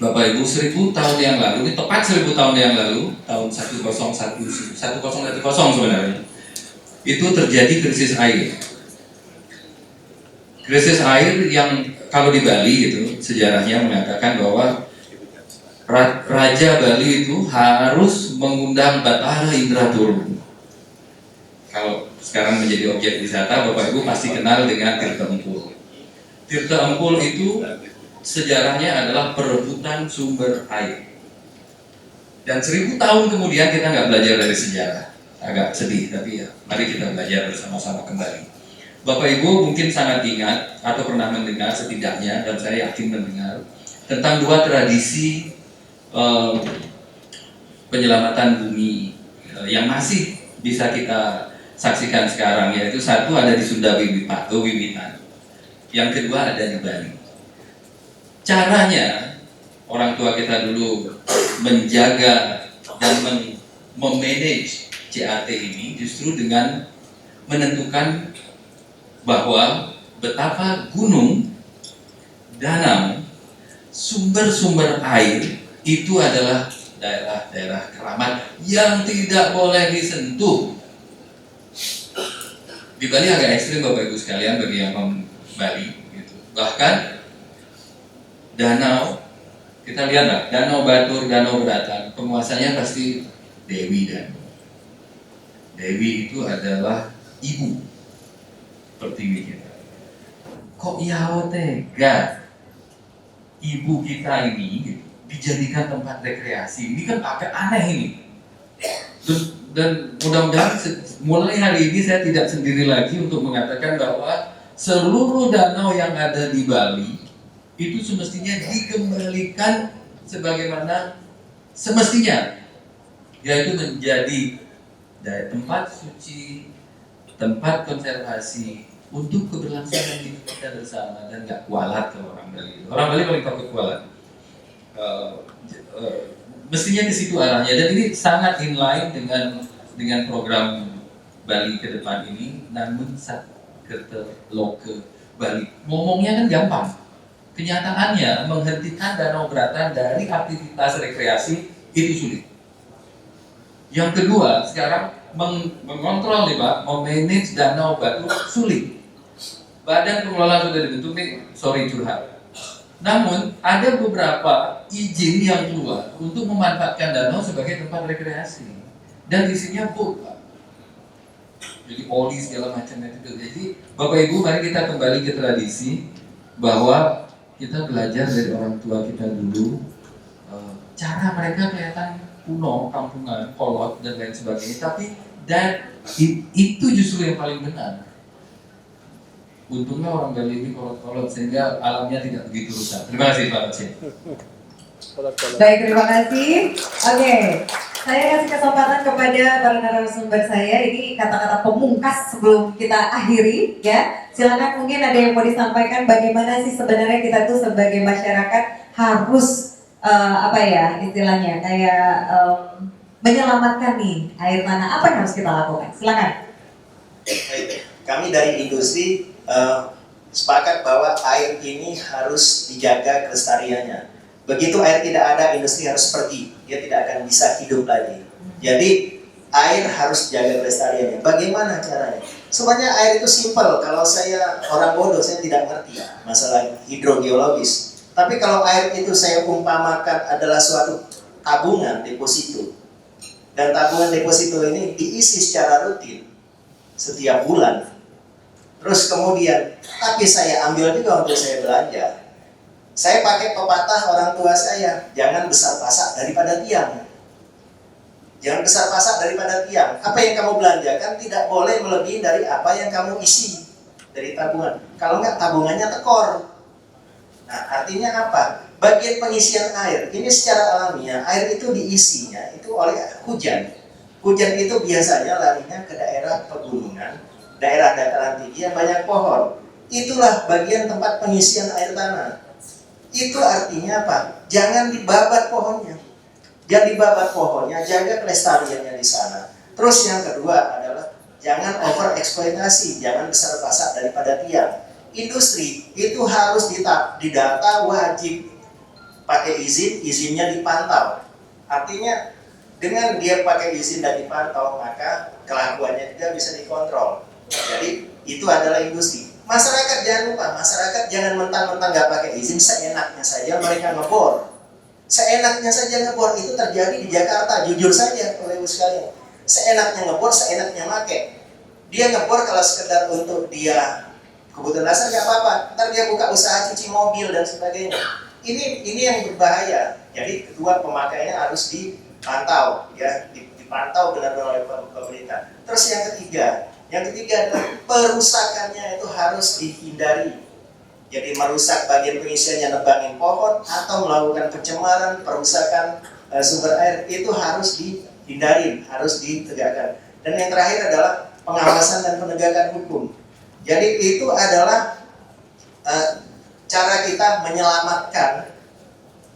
Bapak Ibu 1000 tahun yang lalu, ini tepat 1000 tahun yang lalu, tahun 1010 sebenarnya, itu terjadi krisis air. Krisis air yang kalau di Bali itu sejarahnya mengatakan bahwa Raja Bali itu harus mengundang Batara Indra turun. Kalau sekarang menjadi objek wisata, Bapak Ibu pasti kenal dengan Tirta Empul. Tirta Empul itu sejarahnya adalah perebutan sumber air. Dan 1000 tahun kemudian kita nggak belajar dari sejarah. Agak sedih, tapi ya mari kita belajar bersama-sama kembali. Bapak Ibu mungkin sangat ingat atau pernah mendengar setidaknya, dan saya yakin mendengar, tentang dua tradisi penyelamatan bumi yang masih bisa kita saksikan sekarang, yaitu satu ada di Sunda Wiwitan, yang kedua ada di Bali. Caranya orang tua kita dulu menjaga dan memanage CAT ini justru dengan menentukan bahwa betapa gunung, danau, sumber-sumber air itu adalah daerah-daerah keramat yang tidak boleh disentuh Di Bali agak ekstrim Bapak Ibu sekalian bagi yang Bali gitu. Bahkan danau, kita lihatlah Danau Batur, Danau Beratan, penguasanya pasti Dewi dan Dewi itu adalah ibu pertiwi kita. Kok Yao tega ibu kita ini gitu, dijadikan tempat rekreasi? Ini kan agak aneh ini. Dan mudah-mudahan mulai hari ini saya tidak sendiri lagi untuk mengatakan bahwa seluruh danau yang ada di Bali itu semestinya dikembalikan sebagaimana semestinya, yaitu menjadi tempat suci, tempat konservasi untuk keberlangsungan hidup kita bersama, dan nggak kualat kalau orang Bali. Orang Bali paling takut kualat. Mestinya ke situ arahnya, dan ini sangat inline dengan program Bali ke depan ini. Namun Sakerta Loke Bali ngomongnya kan gampang, kenyataannya menghentikan Danau Beratan dari aktivitas rekreasi itu sulit. Yang kedua, sekarang mengontrol nih Pak, memanage Danau Batur sulit. Badan pengelola sudah dibentuk nih, sorry curhat. Namun ada beberapa izin yang keluar untuk memanfaatkan danau sebagai tempat rekreasi, dan isinya boat Pak. Jadi oli segala macam itu. Jadi Bapak Ibu, mari kita kembali ke tradisi bahwa kita belajar dari orang tua kita dulu, cara mereka kelihatan kuno, kampungan, kolot dan lain sebagainya, tapi itu justru yang paling benar. Untungnya orang Bali ini kolot-kolot sehingga alamnya tidak begitu rusak. Terima kasih Pak Aceh. Baik, terima kasih. Oke, saya kasih kesempatan kepada para narasumber saya. Ini kata-kata pemungkas sebelum kita akhiri, ya. Silakan, mungkin ada yang mau disampaikan bagaimana sih sebenarnya kita tuh sebagai masyarakat harus apa ya istilahnya kayak menyelamatkan nih air tanah. Apa yang harus kita lakukan? Silakan. Kami dari industri sepakat bahwa air ini harus dijaga kelestariannya. Begitu air tidak ada, industri harus pergi. Dia tidak akan bisa hidup lagi. Jadi air harus dijaga kelestariannya. Bagaimana caranya? Sebenarnya air itu simpel. Kalau saya orang bodoh, saya tidak ngerti masalah hidrogeologis. Tapi kalau air itu saya umpamakan adalah suatu tabungan deposito, dan tabungan deposito ini diisi secara rutin setiap bulan. Terus kemudian, tapi saya ambil juga untuk saya belanja. Saya pakai pepatah orang tua saya, jangan besar pasak daripada tiang. Jangan besar pasak daripada tiang. Apa yang kamu belanjakan tidak boleh melebihi dari apa yang kamu isi dari tabungan. Kalau enggak, tabungannya tekor. Nah, artinya apa? Bagian pengisian air, ini secara alamiah, air itu diisinya itu oleh hujan. Hujan itu biasanya larinya ke daerah pegunungan, daerah dataran tinggi yang banyak pohon. Itulah bagian tempat pengisian air tanah. Itu artinya apa? Jangan dibabat pohonnya. Jangan dibabat pohonnya, jaga kelestariannya di sana. Terus yang kedua adalah jangan over eksploitasi, jangan besar pasak daripada tiang. Industri itu harus didata, wajib pakai izin, izinnya dipantau. Artinya dengan dia pakai izin dan dipantau, maka kelakuannya juga bisa dikontrol. Jadi itu adalah industri. Masyarakat jangan lupa, masyarakat jangan mentang-mentang nggak pakai izin, seenaknya saja mereka ngebor. Seenaknya saja ngebor, itu terjadi di Jakarta, jujur saja Bapak Ibu sekalian. Seenaknya ngebor, seenaknya make. Dia ngebor kalau sekedar untuk dia kebutuhan dasar nggak apa-apa. Ntar dia buka usaha cuci mobil dan sebagainya. Ini yang berbahaya. Jadi kedua, pemakaiannya harus dipantau, ya, dipantau benar-benar oleh pemerintah. Terus yang ketiga adalah perusakannya itu harus dihindari. Jadi merusak bagian pengisiannya, nebangin pohon atau melakukan pencemaran, perusakan sumber air, itu harus dihindari, harus ditegakkan. Dan yang terakhir adalah pengawasan dan penegakan hukum. Jadi itu adalah cara kita menyelamatkan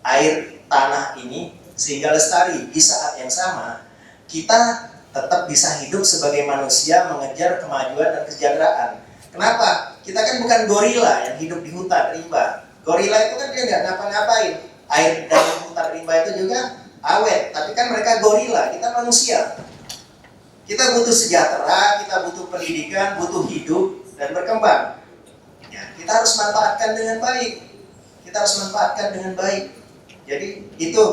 air tanah ini sehingga lestari. Di saat yang sama kita tetap bisa hidup sebagai manusia mengejar kemajuan dan kesejahteraan. Kenapa? Kita kan bukan gorila yang hidup di hutan rimba. Gorila itu kan dia nggak ngapa-ngapain. Air dari hutan rimba itu juga awet, tapi kan mereka gorila, kita manusia. Kita butuh sejahtera, kita butuh pendidikan, butuh hidup dan berkembang. Ya, kita harus manfaatkan dengan baik. Kita harus manfaatkan dengan baik. Jadi itu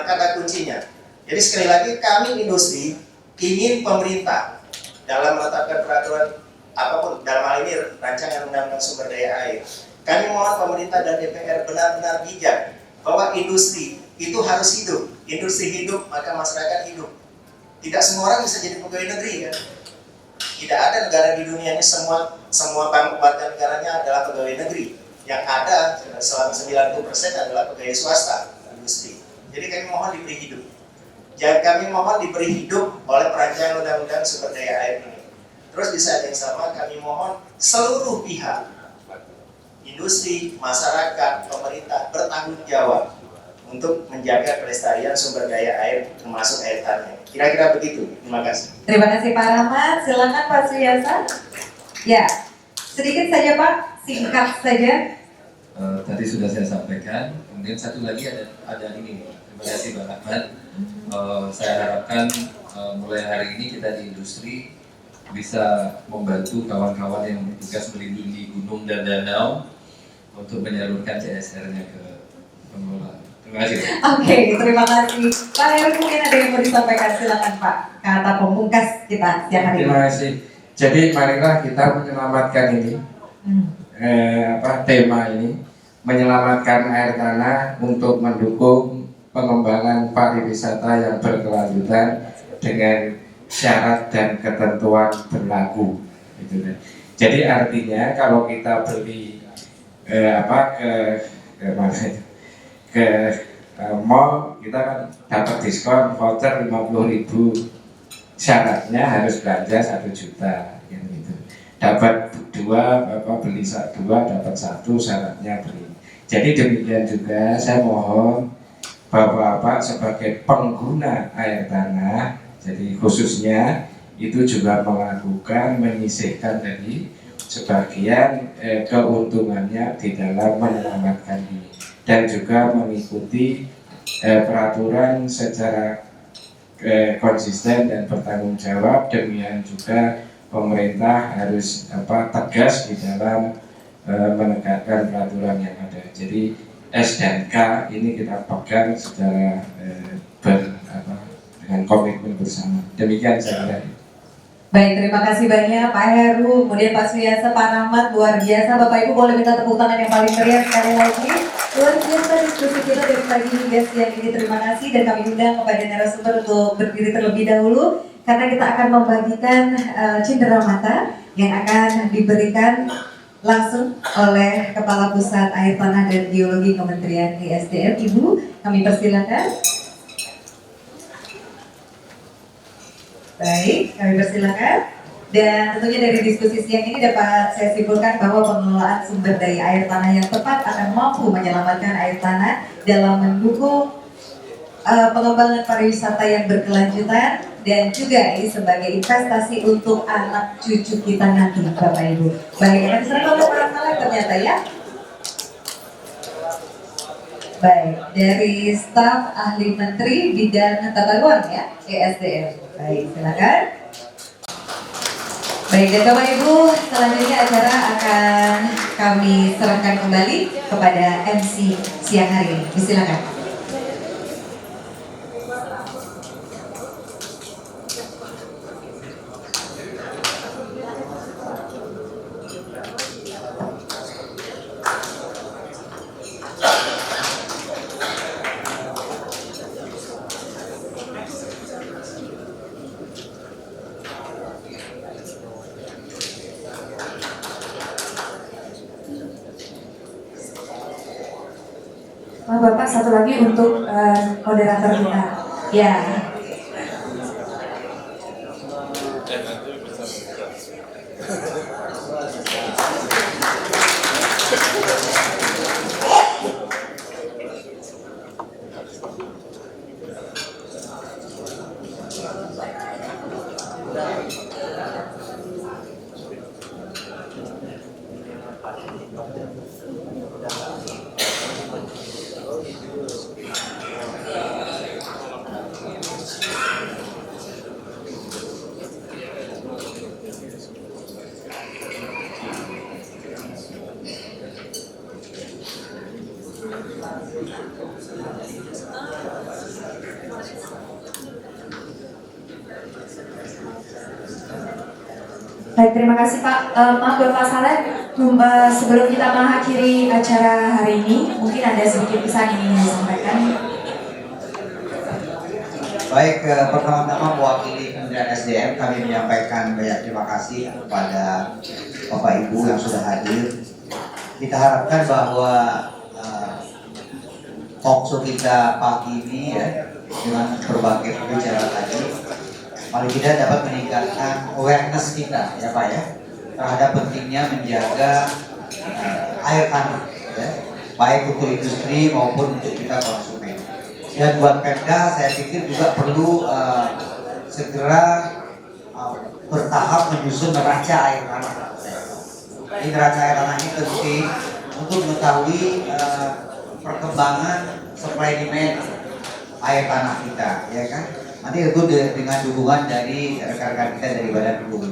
kata kuncinya. Jadi sekali lagi kami industri ingin pemerintah dalam menetapkan peraturan apapun, dalam hal ini rancangan undang-undang sumber daya air. Kami mohon pemerintah dan DPR benar-benar bijak bahwa industri itu harus hidup. Industri hidup maka masyarakat hidup. Tidak semua orang bisa jadi pegawai negeri kan. Tidak ada negara di dunia ini semua warga negaranya adalah pegawai negeri. Yang ada selama 90% adalah pegawai swasta industri. Jadi kami mohon diberi hidup. Jadi kami mohon diberi hidup oleh perancangan undang-undang sumber daya air ini. Terus di saat yang sama kami mohon seluruh pihak, industri, masyarakat, pemerintah bertanggung jawab untuk menjaga kelestarian sumber daya air termasuk air tanah. Kira-kira begitu. Terima kasih. Terima kasih Pak Rahmat. Silakan Pak Suyasa. Ya, sedikit saja Pak, singkat saja. Tadi sudah saya sampaikan. Kemudian satu lagi ada ini. Terima kasih Pak Rahmat. Saya harapkan mulai hari ini kita di industri bisa membantu kawan-kawan yang bertugas melindungi gunung dan danau untuk menyalurkan CSR-nya ke pengelola. Terima kasih. Oke, terima kasih. Pak Heru mungkin ada yang mau disampaikan, silakan Pak. Kata pemungkas kita siang hari ini. Terima kasih. Jadi marilah kita menyelamatkan ini, tema ini, menyelamatkan air tanah untuk mendukung pengembangan pariwisata yang berkelanjutan dengan syarat dan ketentuan berlaku. Gitu. Jadi artinya kalau kita beli ke mall, kita kan dapat diskon voucher 50.000, syaratnya harus belanja 1 juta gitu. Dapat beli 2 dapat 1, syaratnya beli. Jadi demikian juga saya mohon Bapak-bapak sebagai pengguna air tanah, jadi khususnya itu juga melakukan menyisihkan dari sebagian keuntungannya di dalam menyelamatkan ini, dan juga mengikuti peraturan secara konsisten dan bertanggung jawab. Demikian juga pemerintah harus tegas di dalam menegakkan peraturan yang ada. Jadi S dan K ini kita pegang secara dengan komitmen bersama. Demikian saya kira. Baik, terima kasih banyak Pak Heru, kemudian Pak Suyasa, Pak Rahmat, luar biasa. Bapak Ibu boleh minta tepuk tangan yang paling meriah sekali lagi. Luar biasa diskusi kita dari pagi hingga siang ini. Terima kasih, dan kami undang kepada narasumber untuk berdiri terlebih dahulu karena kita akan membagikan cindera mata yang akan diberikan langsung oleh Kepala Pusat Air Tanah dan Geologi Kementerian ESDM. Ibu, kami persilakan. Baik, kami persilakan. Dan tentunya dari diskusi siang ini dapat saya simpulkan bahwa pengelolaan sumber daya air tanah yang tepat akan mampu menyelamatkan air tanah dalam mendukung pengembangan pariwisata yang berkelanjutan, dan juga ini sebagai investasi untuk anak cucu kita nanti, Bapak Ibu. Baik, akan serang untuk orang salah ternyata ya. Baik, dari staf ahli menteri bidang tata ruang ya, ESDM. Baik, silakan. Baik, dan Bapak Ibu, selanjutnya acara akan kami serahkan kembali kepada MC siang hari ini. Silakan. Bapak, satu lagi untuk moderator kita. Ya. Baik, terima kasih Pak. Maaf Bapak Saleh, sebelum kita mengakhiri acara hari ini, mungkin ada sedikit pesan yang ingin disampaikan. Baik, pertama-tama mewakili Kementerian SDM kami menyampaikan banyak terima kasih kepada Bapak Ibu yang sudah hadir. Kita harapkan bahwa talkshow kita pagi ini ya dengan berbagai pembicaraan tadi paling tidak dapat meningkatkan awareness kita ya Pak ya terhadap pentingnya menjaga air tanah ya, baik untuk industri maupun untuk kita konsumen. Dan buat Pemda saya pikir juga perlu segera bertahap menyusun neraca air tanah. Ini neraca air tanah ini penting untuk mengetahui perkembangan supply demand air tanah kita, ya kan? Nanti itu dengan dukungan dari rekan-rekan kita dari Badan BPOM.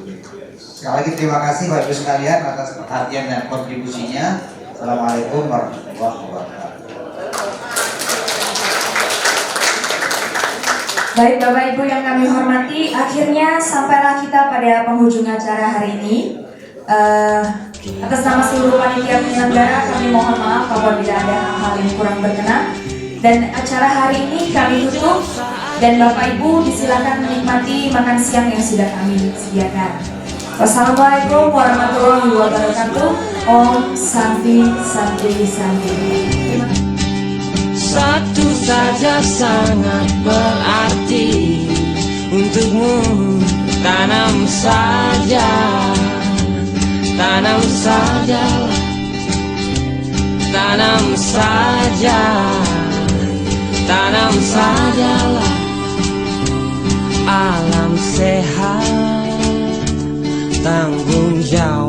Sekali lagi terima kasih Bapak Ibu sekalian atas perhatian dan kontribusinya. Assalamualaikum warahmatullahi wabarakatuh. Baik Bapak Ibu yang kami hormati, akhirnya sampailah kita pada penghujung acara hari ini. Atas nama seluruh panitia penyelenggara kami mohon maaf apabila ada hal-hal yang kurang berkenan. Dan acara hari ini kami tutup dan Bapak Ibu disilakan menikmati makan siang yang sudah kami sediakan. Wassalamualaikum warahmatullahi wabarakatuh. Om Santi Santi Santi. Satu saja sangat berarti untukmu, tanam saja, tanam saja, tanam saja, tanam sajalah. Alam sehat, tanggung jawab.